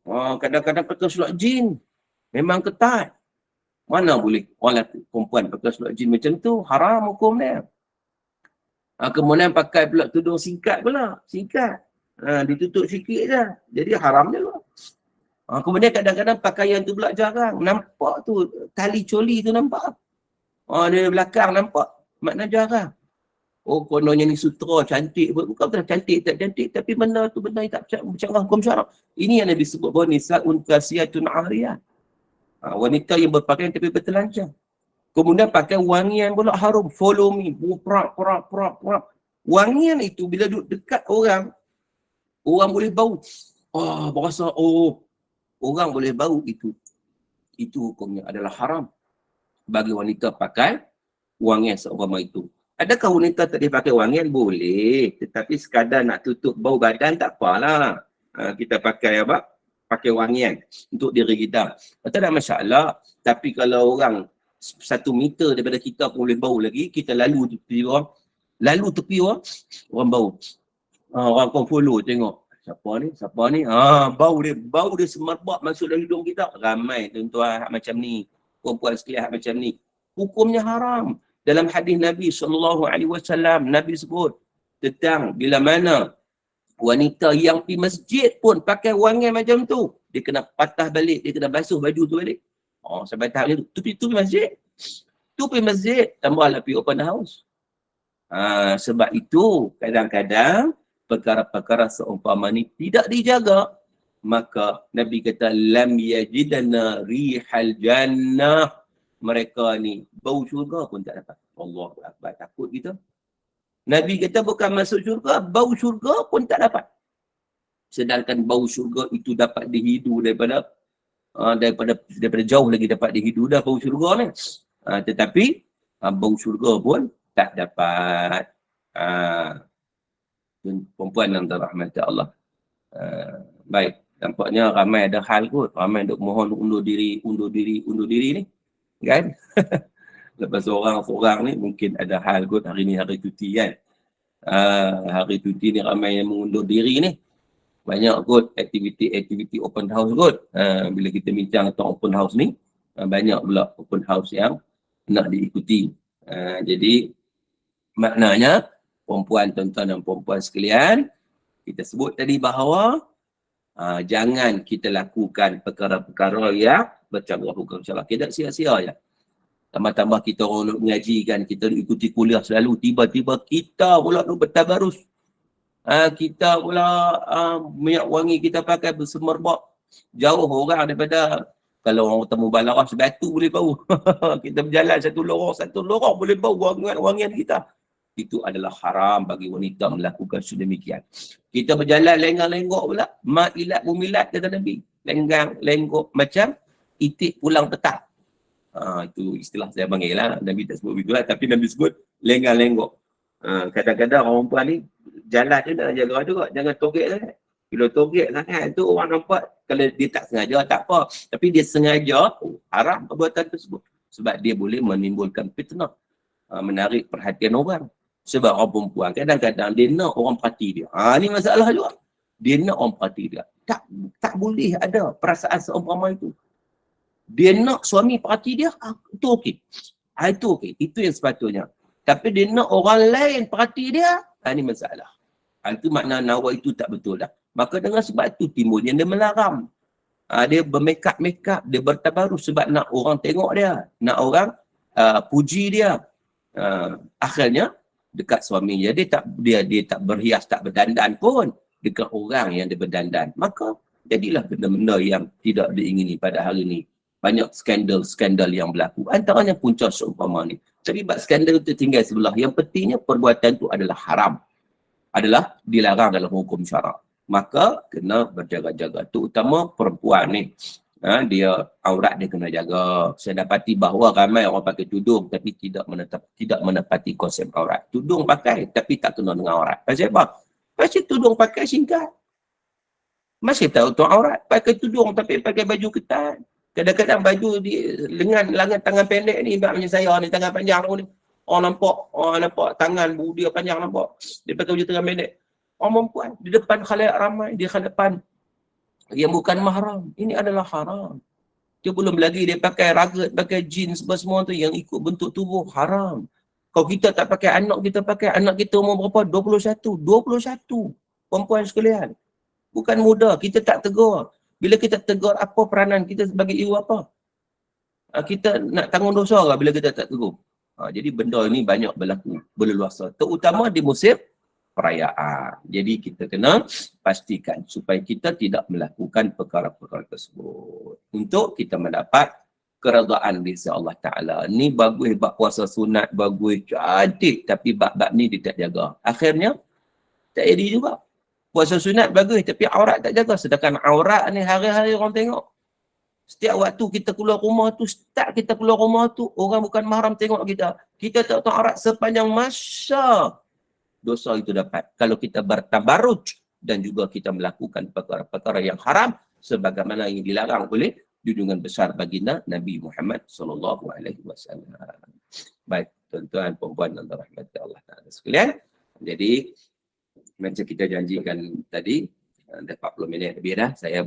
Kadang-kadang pakai seluar jin. Memang ketat. Mana boleh orang perempuan pakai seluar jin macam tu? Haram hukum dia. Kemudian pakai pula tudung singkat pula. Singkat. Ditutup sikit je. Jadi haram je lah. Kemudian kadang-kadang pakaian tu pula jarang. Nampak tu, tali coli tu nampak. Dari belakang nampak. Makna jarang. Kononnya ni sutra cantik. Bukan betul cantik, tak cantik. Tapi benda tu benda yang tak bercanggah hukum syarak. Ini yang Nabi sebut bahawa nisa'un kasiyatun ariyat. Wanita yang berpakaian tapi bertelanjang. Kemudian pakai wangian pula harum. Follow me. Prak. Wangian itu bila duduk dekat orang boleh bau. Berasa, orang boleh bau itu. Itu hukumnya adalah haram bagi wanita pakai wangian seumpama itu. Adakah wanita tak boleh pakai wangian? Boleh. Tetapi sekadar nak tutup bau badan tak apalah. Kita pakai apa? Pakai wangian untuk diri kita. Tak ada masalah. Tapi kalau orang 1 meter daripada kita pun boleh bau lagi, kita lalu tepi orang, orang bau. Orang akan follow tengok. Siapa ni? Bau dia semerbak masuk dalam hidung kita. Ramai tuan-tuan macam ni. Perempuan sekalian macam ni. Hukumnya haram. Dalam hadis Nabi SAW, Nabi sebut tentang bila mana wanita yang pergi masjid pun pakai wangian macam tu, dia kena patah balik, dia kena basuh baju tu balik. Sampai tahap macam tu. Tu pergi masjid. Tambahlah pergi open house. Sebab itu kadang-kadang perkara-perkara seumpama ni tidak dijaga. Maka Nabi kata lam yajidana rihal jannah. Mereka ni bau syurga pun tak dapat. Allahu Akbar, takut kita. Nabi kata bukan masuk syurga, bau syurga pun tak dapat. Sedangkan bau syurga itu dapat dihidu daripada jauh lagi dapat dihidu dah bau syurga ni. Tetapi bau syurga pun tak dapat. Perempuan yang dirahmati Allah. Baik, tampaknya ramai ada hal kot. Ramai duk mohon undur diri ni. Kan? Lepas orang-orang ni mungkin ada hal kot. Hari ni hari cuti kan. Hari cuti ni ramai yang mengundur diri ni. Banyak kot aktiviti open house kot. Bila kita bincang tentang open house ni, banyak pula open house yang nak diikuti. Jadi maknanya perempuan, tuan-tuan dan perempuan sekalian, kita sebut tadi bahawa jangan kita lakukan perkara-perkara yang bercanggah hukum syarak. Kita sia-sia je. Tambah-tambah kita orang nak mengaji kan, kita ikuti kuliah selalu, tiba-tiba kita pula nak bertabarus. Kita pula minyak wangi kita pakai bersemerbak. Jauh orang daripada, kalau orang temu balaras batu boleh bau. Kita berjalan satu lorong boleh bau wangian kita. Itu adalah haram bagi wanita melakukan sedemikian. Kita berjalan lenggang-lenggok pula. Ma'ilat mumilat kata Nabi. Lenggang-lenggok macam itik pulang petang. Itu istilah saya panggil lah. Nabi tak sebut begitu lah. Tapi Nabi sebut lenggang-lenggok. Kadang-kadang orang perempuan ni jalan je nak jaga juga. Jangan togek lah. Kilo togek sangat tu orang nampak, kalau dia tak sengaja tak apa. Tapi dia sengaja, haram perbuatan tersebut. Sebab dia boleh menimbulkan fitnah, menarik perhatian orang. Sebab orang perempuan kadang-kadang dia nak orang perhati dia. Ni masalah juga. Dia nak orang perhati dia. Tak boleh ada perasaan seumpama itu. Dia nak suami perhati dia, itu okey. Itu okey. Itu yang sepatutnya. Tapi dia nak orang lain perhati dia, ni masalah. Itu makna nawa itu tak betul dah. Maka dengan sebab itu timbulnya dia melarang. Dia bermakeup, dia bertabarus sebab nak orang tengok dia. Nak orang puji dia. Akhirnya dekat suaminya dia tak berhias, tak berdandan pun dekat orang yang dia berdandan. Maka jadilah benda-benda yang tidak diingini pada hari ini. Banyak skandal yang berlaku. Antaranya punca seumpama ni. Tapi bab skandal itu tinggal sebelah. Yang pentingnya perbuatan itu adalah haram. Adalah dilarang dalam hukum syarak. Maka kena berjaga-jaga. Terutama perempuan ni. Dia aurat dia kena jaga. Saya dapati bahawa ramai orang pakai tudung tapi tidak menepati konsep aurat. Tudung pakai tapi tak kena dengan aurat. Pasal apa? Pasal tudung pakai singkat. Masih tahu tu aurat. Pakai tudung tapi pakai baju ketat. Kadang-kadang baju lengan tangan pendek ni, macam saya ni tangan panjang ni. Orang nampak tangan dia panjang nampak. Dia pakai baju tangan pendek. Orang perempuan di depan khalayak ramai, di hadapan yang bukan mahram. Ini adalah haram. Dia belum lagi dia pakai ragat, pakai jeans semua tu yang ikut bentuk tubuh, haram. Kalau kita tak pakai, anak kita umur berapa? 21. Perempuan sekalian. Bukan muda, kita tak tegur. Bila kita tegur, apa peranan kita sebagai ibu apa? Kita nak tanggung dosa ke bila kita tak tegur? Jadi benda ini banyak berlaku, berleluasa. Terutama di musim perayaan. Jadi kita kena pastikan supaya kita tidak melakukan perkara-perkara tersebut. Untuk kita mendapat keredaan dari Allah Ta'ala. Ni bagus bab puasa sunat, bagus, cantik. Tapi bab-bab ni dia tak jaga. Akhirnya, tak jadi juga. Puasa sunat bagus tapi aurat tak jaga. Sedangkan aurat ni hari-hari orang tengok. Setiap waktu kita keluar rumah tu, orang bukan mahram tengok kita. Kita tak tahu aurat sepanjang masa. Dosa itu dapat. Kalau kita bertabaruj dan juga kita melakukan perkara-perkara yang haram sebagaimana yang dilarang oleh junjungan besar baginda Nabi Muhammad SAW. Baik, tuan-tuan, perempuan dan rahmat Allah Ta'ala sekalian. Jadi, macam kita janjikan tadi, dah 40 minit lebih dah, saya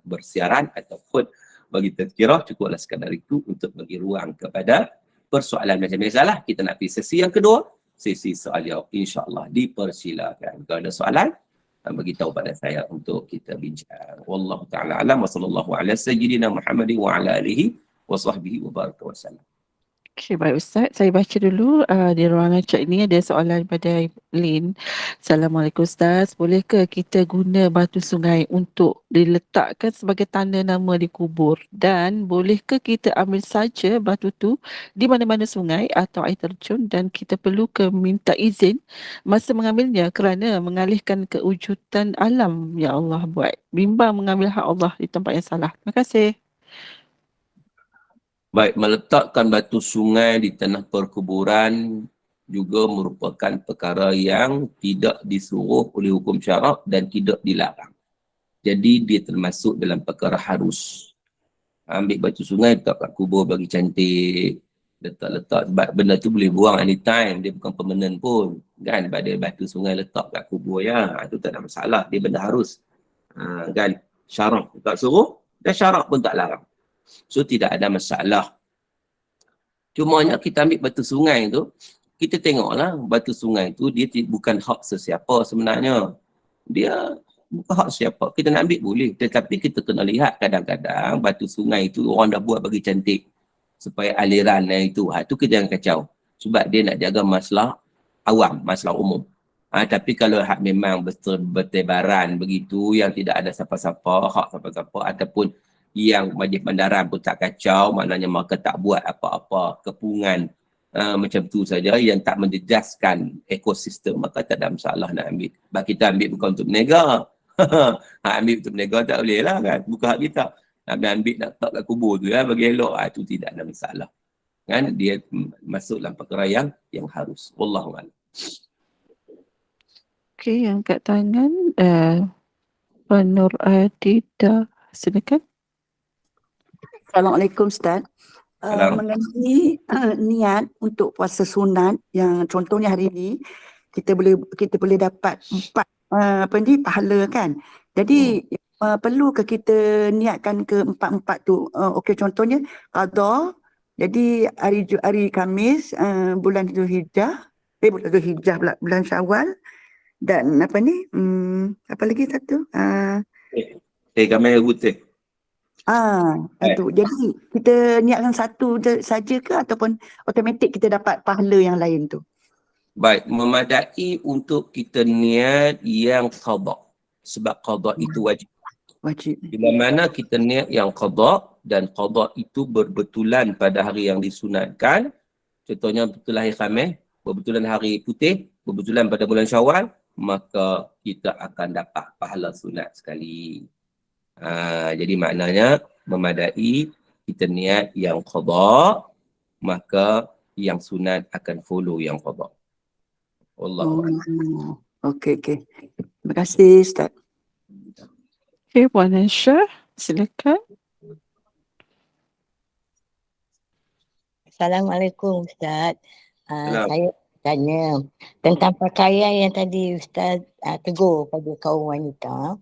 bersiaran ataupun bagi tazkirah, cukuplah sekadar itu untuk bagi ruang kepada persoalan macam biasalah. Kita nak pergi sesi yang kedua, sesi soal jawab, insyaAllah dipersilakan. Kalau ada soalan, beritahu pada saya untuk kita bincang. Wallahu ta'ala alam wa sallallahu ala sayyidina Muhammadin wa ala alihi wa sahbihi wa baraka wa sallam. Okay, baik Ustaz. Saya baca dulu di ruangan chat ini ada soalan daripada Lin. Assalamualaikum Ustaz. Bolehkah kita guna batu sungai untuk diletakkan sebagai tanda nama di kubur? Dan bolehkah kita ambil saja batu tu di mana-mana sungai atau air terjun dan kita perlu ke minta izin masa mengambilnya kerana mengalihkan kewujudan alam yang Allah buat. Bimbang mengambil hak Allah di tempat yang salah. Terima kasih. Baik, meletakkan batu sungai di tanah perkuburan juga merupakan perkara yang tidak disuruh oleh hukum syarak dan tidak dilarang. Jadi dia termasuk dalam perkara harus. Ambil batu sungai, letak kat kubur bagi cantik. Letak-letak, sebab benda tu boleh buang anytime. Dia bukan permanent pun. Kan, pada batu sungai letak kat kubur ya. Itu tak ada masalah. Dia benda harus. Kan, syarak tak suruh dan syarak pun tak larang. So tidak ada masalah. Cumanya kita ambil batu sungai tu, kita tengoklah batu sungai tu dia bukan hak sesiapa sebenarnya. Dia bukan hak siapa. Kita nak ambil boleh. Tetapi kita kena lihat kadang-kadang batu sungai tu orang dah buat bagi cantik. Supaya aliran itu. Itu kita jangan kacau. Sebab dia nak jaga masalah awam, masalah umum. Tapi kalau hak memang bertebaran begitu, yang tidak ada siapa-siapa, hak siapa-siapa ataupun yang majlis bandaran pun tak kacau, maknanya mereka tak buat apa-apa kepungan macam tu saja yang tak menjejaskan ekosistem, maka tak ada masalah nak ambil. Sebab kita ambil bukan untuk berniaga. Ambil untuk berniaga tak boleh lah kan, bukan hak kita. Ambil nak letak kat kubur tu ya, bagi elok, itu tidak ada masalah. Kan, dia masuk dalam perkara yang harus. Wallahu'alam. Okey, yang kat tangan Nur Adida. Silakan. Assalamualaikum Ustaz. Salam. Mengenai niat untuk puasa sunat yang contohnya hari ini kita boleh dapat 4 pahala kan. Jadi perlu ke kita niatkan ke 4 tu. Okey, contohnya qada. Jadi hari Khamis bulan Zulhijjah, bulan Zulhijjah pula, bulan Syawal, dan apa lagi satu? Kami putih. Itu. Jadi kita niatkan satu saja ke ataupun automatik kita dapat pahala yang lain tu? Baik, memadai untuk kita niat yang qada. Sebab qada itu wajib. Wajib. Bila mana kita niat yang qada dan qada itu berbetulan pada hari yang disunatkan, contohnya betul hari Khamis, berbetulan hari putih, berbetulan pada bulan Syawal, maka kita akan dapat pahala sunat sekali. Jadi maknanya memadai kita niat yang qada, maka yang sunat akan follow yang qada. Wallahu a'lam. Okey. Terima kasih Ustaz. Okey, Puan Aisyah. Silakan. Assalamualaikum Ustaz. Salam. Saya tanya tentang pakaian yang tadi Ustaz tegur pada kaum wanita.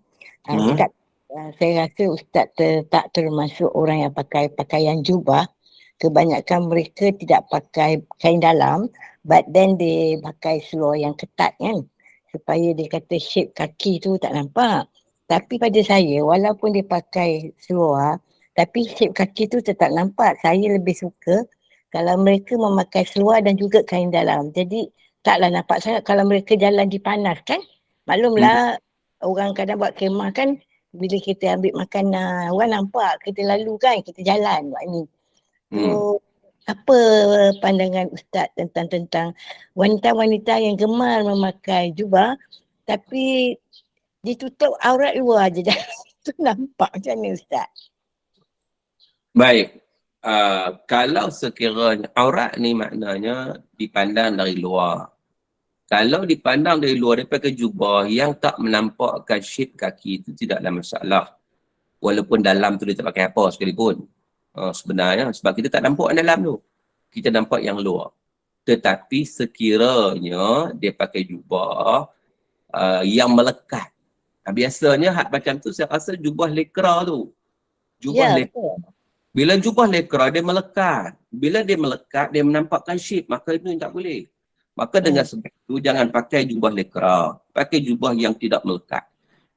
Saya rasa Ustaz tak termasuk orang yang pakai pakaian jubah. Kebanyakan mereka tidak pakai kain dalam, but then dia pakai seluar yang ketat kan, supaya dia kata shape kaki tu tak nampak. Tapi pada saya, walaupun dia pakai seluar, tapi shape kaki tu tetap nampak. Saya lebih suka kalau mereka memakai seluar dan juga kain dalam. Jadi taklah nampak sangat kalau mereka jalan di panas kan. Maklumlah orang kadang buat kemah kan, bila kita ambil makanan, orang nampak kita lalu kan, kita jalan buat ni. So, apa pandangan Ustaz tentang wanita-wanita yang gemar memakai jubah tapi ditutup aurat luar je tu nampak macam mana Ustaz? Baik. Kalau sekiranya aurat ni maknanya dipandang dari luar. Kalau dipandang dari luar, dia pakai jubah yang tak menampakkan shape kaki itu tidaklah masalah. Walaupun dalam tu dia tak pakai apa sekalipun. Sebenarnya sebab kita tak nampak dalam tu. Kita nampak yang luar. Tetapi sekiranya dia pakai jubah yang melekat. Biasanya macam tu saya rasa jubah lekra tu. Jubah lekra. Bila jubah lekra dia melekat. Bila dia melekat dia menampakkan shape, maka itu yang tak boleh. Maka dengan sebab itu jangan pakai jubah lekra. Pakai jubah yang tidak melekat.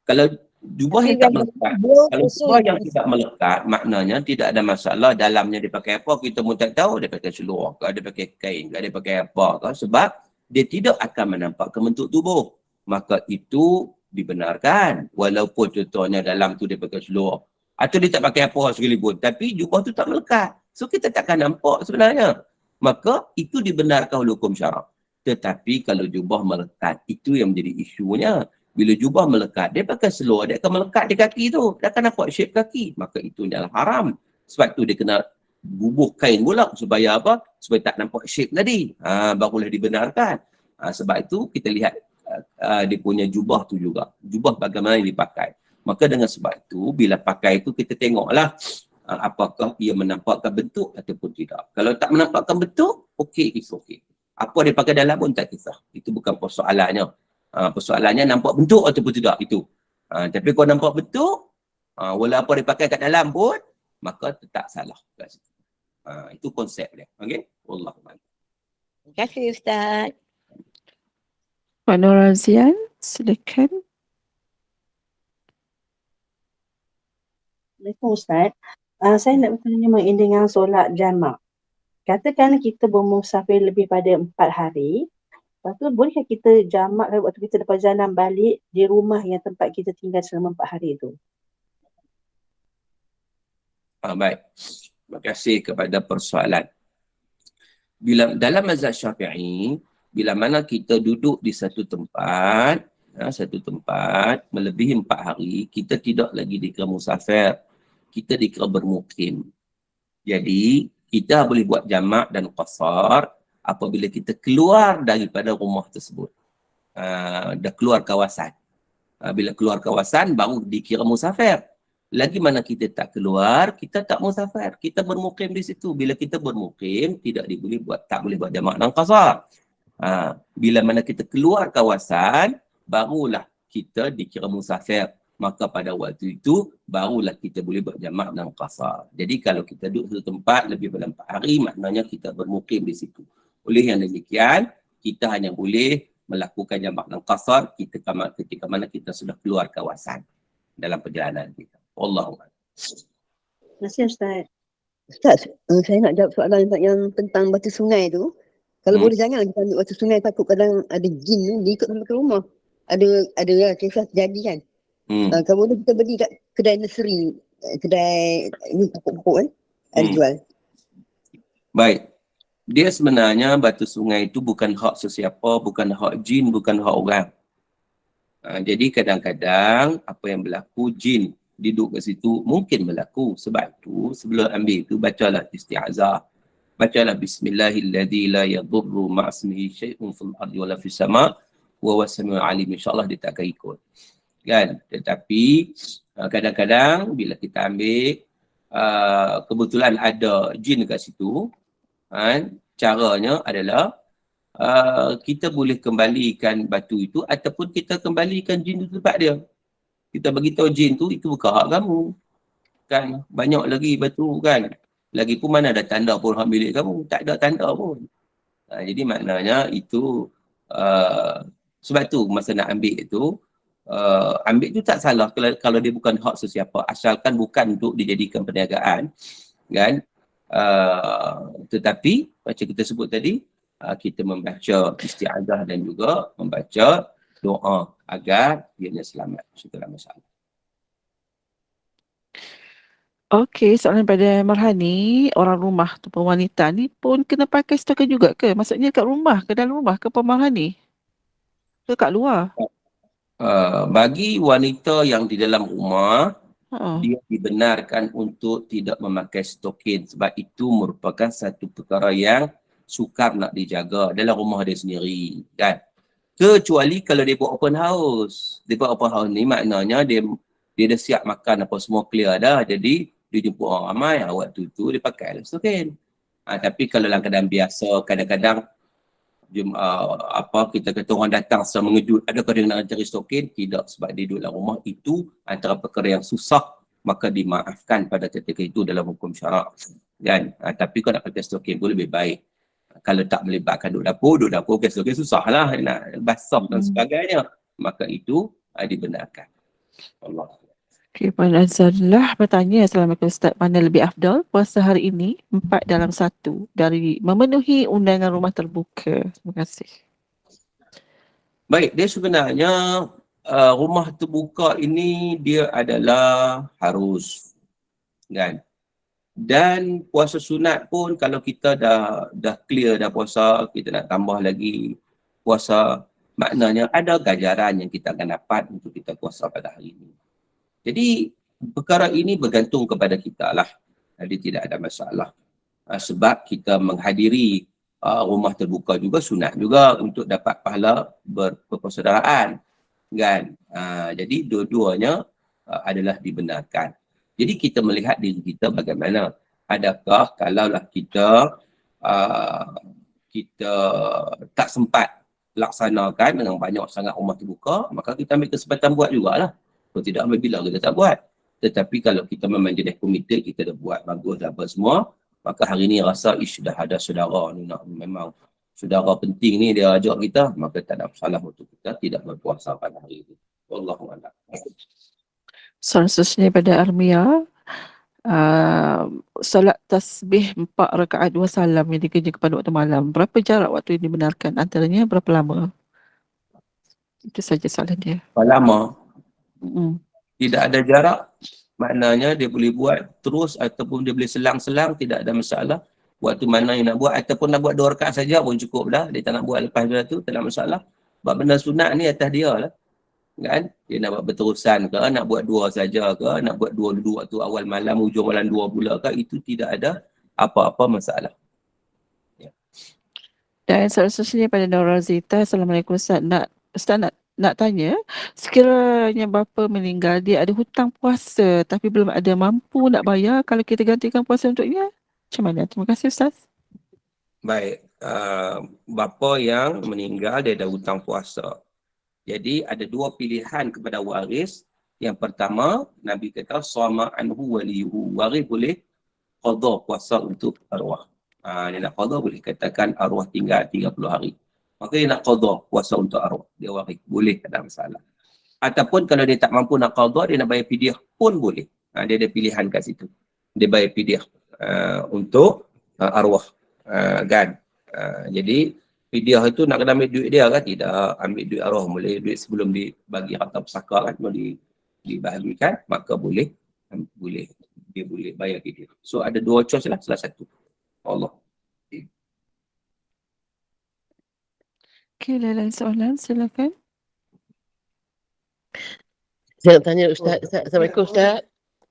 Kalau jubah yang tak melekat, maknanya tidak ada masalah dalamnya dia pakai apa, kita pun tak tahu. Dia pakai seluar ke, dia pakai kain ke, dia pakai apa ke, sebab dia tidak akan menampakkan bentuk tubuh. Maka itu dibenarkan. Walaupun contohnya dalam tu dia pakai seluar. Atau dia tak pakai apa sekalipun. Tapi jubah tu tak melekat. So kita takkan nampak sebenarnya. Maka itu dibenarkan oleh hukum syarak. Tetapi kalau jubah melekat, itu yang menjadi isunya. Bila jubah melekat, dia pakai seluar, dia akan melekat di kaki tu. Dia akan nampak shape kaki. Maka itu adalah haram. Sebab tu dia kena bubuh kain pula. Supaya apa? Supaya tak nampak shape tadi. Barulah dibenarkan. Sebab itu kita lihat dia punya jubah tu juga. Jubah bagaimana yang dipakai. Maka dengan sebab itu, bila pakai itu kita tengoklah apakah ia menampakkan bentuk ataupun tidak. Kalau tak menampakkan bentuk, okey, it's okey. Apa dia pakai dalam pun tak kisah. Itu bukan persoalannya. Persoalannya nampak bentuk ataupun tidak itu. Tapi kalau nampak bentuk, walaupun apa dia pakai kat dalam pun, maka tetap salah. Itu konsep dia. Okey? Wallahualam. Terima kasih Ustaz. Puan Nur Razian, silakan. Assalamualaikum Ustaz. Saya nak bertanya mengenai dengan solat jamak. Katakan kita bermusafir lebih pada 4 hari. Lepas tu bolehkah kita jamak waktu kita dapat jalan balik di rumah yang tempat kita tinggal selama 4 hari itu? Baik. Terima kasih kepada persoalan. Bila dalam mazhab Syafi'i, bila mana kita duduk di satu tempat melebihi 4 hari, kita tidak lagi dikira musafir. Kita dikira bermukim. Jadi, kita boleh buat jamak dan qasar apabila kita keluar daripada rumah tersebut. Dah keluar kawasan. Bila keluar kawasan baru dikira musafir. Lagi mana kita tak keluar, kita tak musafir. Kita bermukim di situ. Bila kita bermukim, tak boleh buat jamak dan qasar. Bila mana kita keluar kawasan, barulah kita dikira musafir. Maka pada waktu itu, barulah kita boleh buat jamak dan qasar. Jadi kalau kita duduk satu tempat lebih daripada 4 hari, maknanya kita bermukim di situ. Oleh yang demikian, kita hanya boleh melakukan jamak dan qasar ketika mana kita sudah keluar kawasan dalam perjalanan kita. Allahuakbar. Terima kasih Ustaz. Ustaz, saya nak jawab soalan yang tentang batu sungai tu. Kalau boleh jangan kita ambil batu sungai, takut kadang ada jin tu, dia ikut sampai ke rumah. Ada lah kisah terjadi kan. Kalau boleh kita beli kat kedai nursery, kedai ni pokok-pokok kan, ada jual. Baik. Dia sebenarnya batu sungai itu bukan hak sesiapa, bukan hak jin, bukan hak orang. Jadi kadang-kadang apa yang berlaku, jin duduk kat situ mungkin berlaku. Sebab tu sebelum ambil tu bacalah isti'azah. Bacalah bismillahilladzi la yadurru ma'asmihi syai'un fil ardi wala fis sama' wa huwas samiul alim. InsyaAllah dia tak akan ikut. Kan? Tetapi kadang-kadang bila kita ambil kebetulan ada jin kat situ, caranya adalah kita boleh kembalikan batu itu ataupun kita kembalikan jin itu tempat dia. Kita beritahu jin tu itu bukan hak kamu. Kan banyak lagi batu kan. Lagipun mana ada tanda pun hak milik kamu, tak ada tanda pun. Jadi maknanya itu sebab tu masa nak ambil itu ambil tu tak salah kalau dia bukan hak sesiapa, asalkan bukan untuk dijadikan perniagaan kan. Tetapi macam kita sebut tadi, kita membaca isti'adzah dan juga membaca doa agar dia selamat segala masalah. Okey, soalan pada Marhani, orang rumah tu wanita ni pun kena pakai stokin juga ke? Maksudnya kat rumah, ke dalam rumah ke Marhani? Ke kat luar? Bagi wanita yang di dalam rumah, dia dibenarkan untuk tidak memakai stokin sebab itu merupakan satu perkara yang sukar nak dijaga dalam rumah dia sendiri kan. Kecuali kalau dia buat open house. Dia buat open house ni maknanya dia dah siap makan apa semua clear dah. Jadi dia jumpa orang ramai, waktu tu dia pakai stokin. Tapi kalau dalam keadaan biasa, kadang-kadang kita kata orang datang secara mengejut, adakah dia nak cari stokin? Tidak, sebab dia duduk dalam rumah. Itu antara perkara yang susah, maka dimaafkan pada ketika itu dalam hukum syarak kan. Tapi kalau nak pakai stokin pun lebih baik. Kalau tak melibatkan duduk dapur pakai stokin susah lah, nak basah dan sebagainya, maka itu dibenarkan. Allah. Okey, Puan Azallah bertanya, Assalamualaikum Ustaz, mana lebih afdal puasa hari ini 4/1 dari memenuhi undangan rumah terbuka? Terima kasih. Baik, dia sebenarnya rumah terbuka ini dia adalah harus kan. Dan puasa sunat pun kalau kita dah clear dah puasa, kita nak tambah lagi puasa, maknanya ada ganjaran yang kita akan dapat untuk kita puasa pada hari ini. Jadi perkara ini bergantung kepada kita lah. Jadi tidak ada masalah. Sebab kita menghadiri rumah terbuka juga sunat juga untuk dapat pahala berpersaudaraan kan. Jadi dua-duanya adalah dibenarkan. Jadi kita melihat diri kita bagaimana. Adakah kalaulah kita tak sempat laksanakan dengan banyak sangat rumah terbuka, maka kita ambil kesempatan buat jugalah. Kalau tidak, ambil bila kita tak buat. Tetapi kalau kita memang jenis komite, kita dah buat bagus dan apa semua, maka hari ni rasa dah ada saudara ni memang saudara penting ni dia ajak kita, maka tak ada masalah untuk kita tidak berpuasa pada hari itu. Wallahualam. Soalan seterusnya pada Armia, solat tasbih 4 rakaat 2 salam yang dikerjakan pada waktu malam, berapa jarak waktu yang dibenarkan? Antaranya berapa lama? Itu saja soalan dia. Berapa lama? Tidak ada jarak, maknanya dia boleh buat terus ataupun dia boleh selang-selang, tidak ada masalah. Waktu mana yang nak buat ataupun nak buat 2 rakaat saja pun cukup dah. Dia tak nak buat lepas daripada tu, tak ada masalah. Sebab benda sunat ni atas dia lah. Kan? Dia nak buat berterusan ke, nak buat 2 saja ke, nak buat 2 dulu waktu awal malam, hujung malam 2 pula ke, itu tidak ada apa-apa masalah. Dan soalan seterusnya pada Nur Razita, Assalamualaikum Ustaz. Ustaz nak nak tanya, sekiranya bapa meninggal, dia ada hutang puasa tapi belum ada mampu nak bayar, kalau kita gantikan puasa untuknya, macam mana? Terima kasih Ustaz. Baik, bapa yang meninggal dia ada hutang puasa. Jadi ada dua pilihan kepada waris. Yang pertama, Nabi kata sama anhu waliyuhu. Waris boleh qada puasa untuk arwah. Dia nak qada boleh katakan arwah tinggal 30 hari. Maka dia nak qada puasa untuk arwah. Dia waris. Boleh, tak ada masalah. Ataupun kalau dia tak mampu nak qada, dia nak bayar fidyah pun boleh. Dia ada pilihan kat situ. Dia bayar fidyah untuk arwah. Kan? Jadi fidyah itu nak kena ambil duit dia kan? Tidak. Ambil duit arwah boleh. Duit sebelum dibagi harta pusaka kan? Dibahagikan, maka boleh. Dia boleh bayar fidyah. So ada dua choice lah. Salah satu. Allah. Okey, lain soalan silakan. Saya nak tanya Ustaz. Assalamualaikum Ustaz.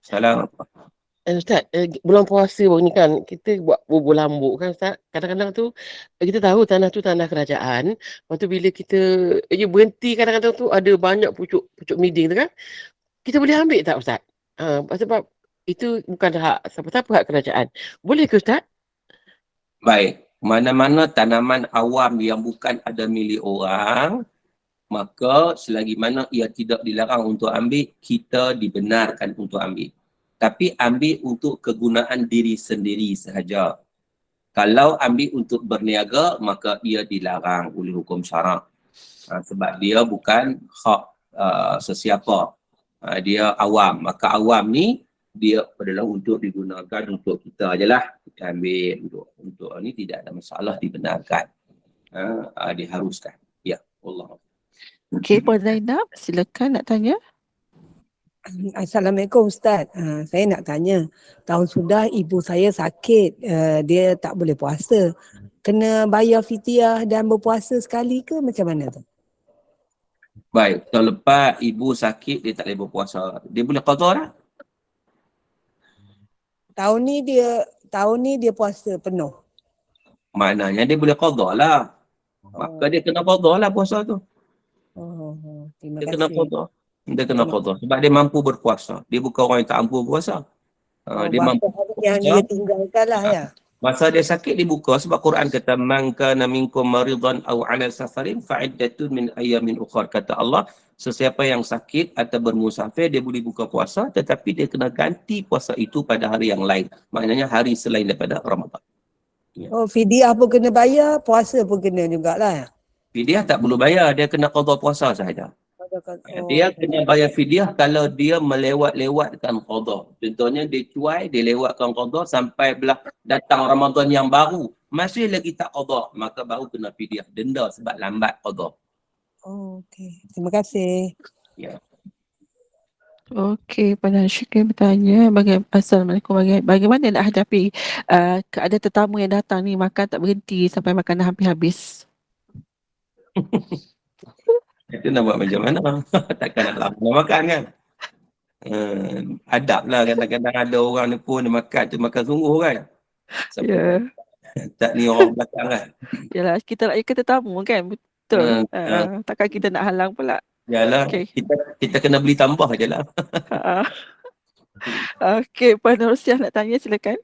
Salam. Ustaz, bulan puasa baru ni kan, kita buat bubur lambuk kan Ustaz. Kadang-kadang tu, kita tahu tanah tu tanah kerajaan. Lepas tu bila kita berhenti kadang-kadang tu ada banyak pucuk miding tu kan. Kita boleh ambil tak Ustaz? Sebab itu bukan hak siapa-siapa, hak kerajaan. Boleh ke Ustaz? Baik. Mana-mana tanaman awam yang bukan ada milik orang, maka selagi mana ia tidak dilarang untuk ambil, kita dibenarkan untuk ambil. Tapi ambil untuk kegunaan diri sendiri sahaja. Kalau ambil untuk berniaga, maka ia dilarang oleh hukum syarak. Sebab dia bukan hak sesiapa. Dia awam. Maka awam ni, dia adalah untuk digunakan untuk kita je lah. Kita ambil untuk ni tidak ada masalah, dibenarkan. Diharuskan. Ya, Allah. Okey, Puan Zainab, silakan nak tanya. Assalamualaikum Ustaz. Saya nak tanya, tahun sudah ibu saya sakit, dia tak boleh puasa. Kena bayar fidyah dan berpuasa sekali ke macam mana tu? Baik, tahun lepas ibu sakit, dia tak boleh berpuasa. Dia boleh qada lah. Tahun ni dia puasa penuh. Maknanya dia boleh qada lah. Maka dia kena qada lah puasa tu. Terima Dia kasih. kena qada. Dia kena qada. Sebab dia mampu berpuasa. Dia bukan orang yang tak mampu berpuasa. Dia mampu yang dia tinggalkan lah ya. Masa dia sakit dia buka sebab Quran kata man kana minkum maridan aw ala safarin fa'iddatun min ayyamin ukhra, kata Allah sesiapa yang sakit atau bermusafir dia boleh buka puasa tetapi dia kena ganti puasa itu pada hari yang lain. Maknanya hari selain daripada Ramadan. Oh, fidyah pun kena bayar, puasa pun kena jugalah ya. Fidyah tak perlu bayar, dia kena qada puasa sahaja. Dia kena bayar fidyah kalau dia melewat-lewatkan qada. Contohnya dia cuai, dia lewatkan qada sampai belah datang Ramadan yang baru, masih lagi tak qada, maka baru kena fidyah, denda sebab lambat qada. Okey. Terima kasih. Ya. Okey, Puan Syukri bertanya, Assalamualaikum, bagaimana nak hadapi ada tetamu yang datang ni makan tak berhenti sampai makanan hampir habis? Itu nak buat macam mana? Takkan nak lama makan kan? Adab lah, kadang-kadang ada orang ni pun dia makan sungguh kan? Ya. Tak ni orang belakang kan? Yalah, kita nak ikut tetamu kan? Betul. Takkan kita nak halang pula. Yalah, Okay. kita kena beli tambah je lah. Okey, Puan Nursiah nak tanya, silakan.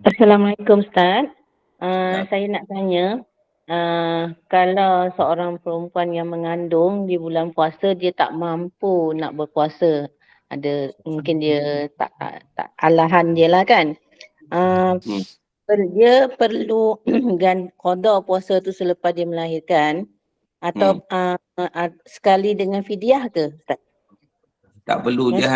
Assalamualaikum Ustaz. Saya nak tanya, kalau seorang perempuan yang mengandung di bulan puasa dia tak mampu nak berpuasa, mungkin dia tak alahan je lah kan, dia perlu qada puasa tu selepas dia melahirkan atau sekali dengan fidyah ke Ustaz? Tak perlu, dia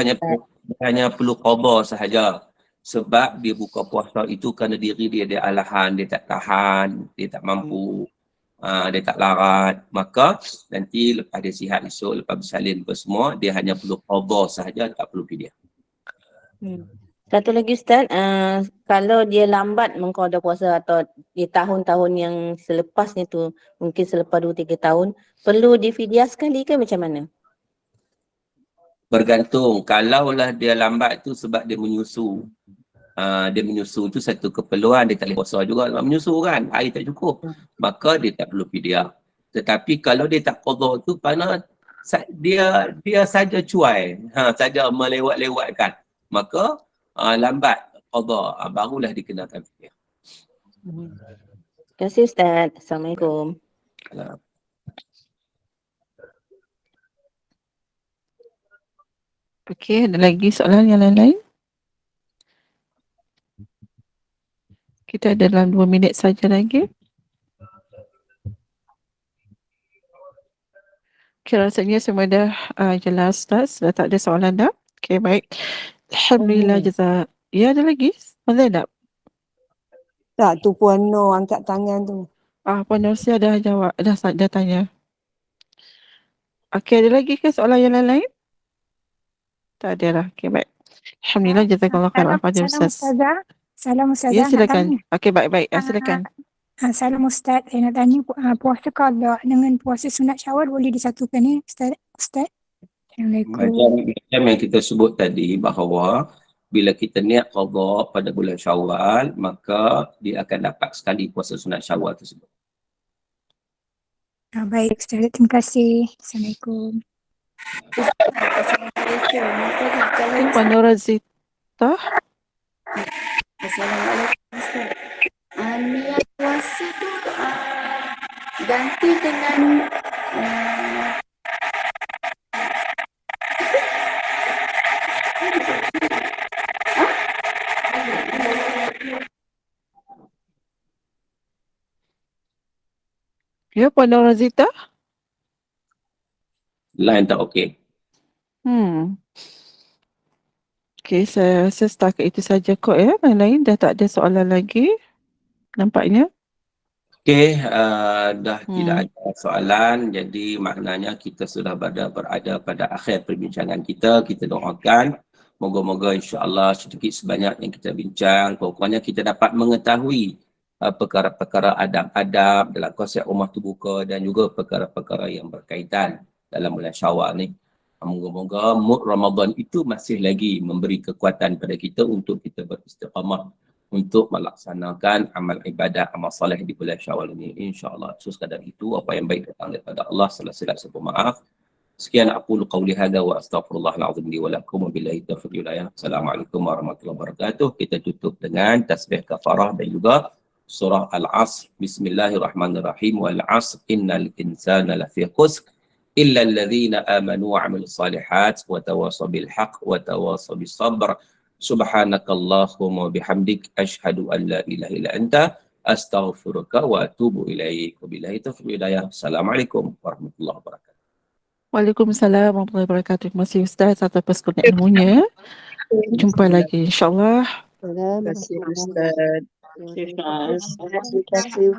hanya perlu qada sahaja. Sebab dia buka puasa itu kerana diri dia alahan, dia tak tahan, dia tak mampu, dia tak larat. Maka nanti lepas dia sihat esok, lepas bersalin apa semua, dia hanya perlu qada sahaja, tak perlu fidyah. Satu lagi Ustaz, kalau dia lambat mengqada puasa atau di tahun-tahun yang selepasnya tu, mungkin selepas 2-3 tahun, perlu difidyah sekali ke macam mana? Bergantung. Kalaulah dia lambat tu sebab dia menyusu. Dia menyusu tu satu keperluan, dia tak boleh puasa juga sebab menyusu kan, air tak cukup. Maka dia tak perlu fidyah. Tetapi kalau dia tak qada tu kerana dia saja cuai, saja melewat-lewatkan, maka lambat qada, barulah dikenakan fidyah. Terima kasih Ustaz. Assalamualaikum. Okey, ada lagi soalan yang lain-lain? Kita ada dalam 2 minit saja lagi. Okay, rasanya semua dah jelas Ustaz. Dah tak ada soalan dah. Okay, baik. Alhamdulillah jazak. Ya, ada lagi? Boleh tak? Tak, tu Puan Noh angkat tangan tu. Puan Nursia dah jawab. Dah tanya. Okay, ada lagi ke soalan yang lain? Tak ada lah. Okay, baik. Alhamdulillah jazakallah khairan pada Ustaz. Salam Ustazah. Ya, silakan. Okay, baik-baik. Silakan. Salam Ustaz. Saya nak tanya puasa qada dengan puasa sunat Syawal boleh disatukan ni Ustaz? Assalamualaikum. Macam yang kita sebut tadi bahawa bila kita niat qada pada bulan Syawal, maka dia akan dapat sekali puasa sunat Syawal tersebut. Baik Ustaz. Terima kasih. Assalamualaikum. Assalamualaikum. Puan Norazita. Assalamualaikum Ustaz. Niat puasa tu ganti dengan Ya, Puan Norazita. Line tak okey. Okay, saya setakat itu saja kot ya. Yang lain dah tak ada soalan lagi. Nampaknya. Okey, dah tidak ada soalan. Jadi maknanya kita sudah berada pada akhir perbincangan kita. Kita doakan moga-moga insya-Allah sedikit sebanyak yang kita bincang, pokoknya kita dapat mengetahui perkara-perkara adab-adab dalam konsep rumah terbuka dan juga perkara-perkara yang berkaitan dalam bulan Syawal ni. Moga-moga mood Ramadan itu masih lagi memberi kekuatan pada kita untuk kita beristiqamah untuk melaksanakan amal ibadah, amal soleh di bulan Syawal ini, insya-Allah. Sekadar itu, apa yang baik datang daripada Allah, salah-salah saya maaf. Sekian aku qauli hadza wa astaghfirullahal azim li wa lakum wa billahi taufiq wal hidayah. Assalamualaikum warahmatullahi wabarakatuh. Kita tutup dengan tasbih kafarah dan juga surah Al-Asr. Bismillahirrahmanirrahim. Wal 'asr innal insana lafi khusr illa alladhina amanu wa 'amilus solihat wa tawassaw bil haqq wa tawassaw bis sabr. Subhanakallahumma bihamdik asyhadu an la ilaha illa anta astaghfiruka wa atubu ilaik. Wabillahi taufiq wal hidayah. Assalamualaikum warahmatullahi wabarakatuh. Waalaikumsalam warahmatullahi wabarakatuh. Terima kasih Ustaz atas persekutuan ilmunya. Jumpa lagi insya-Allah. Terima kasih Ustaz. Terima kasih.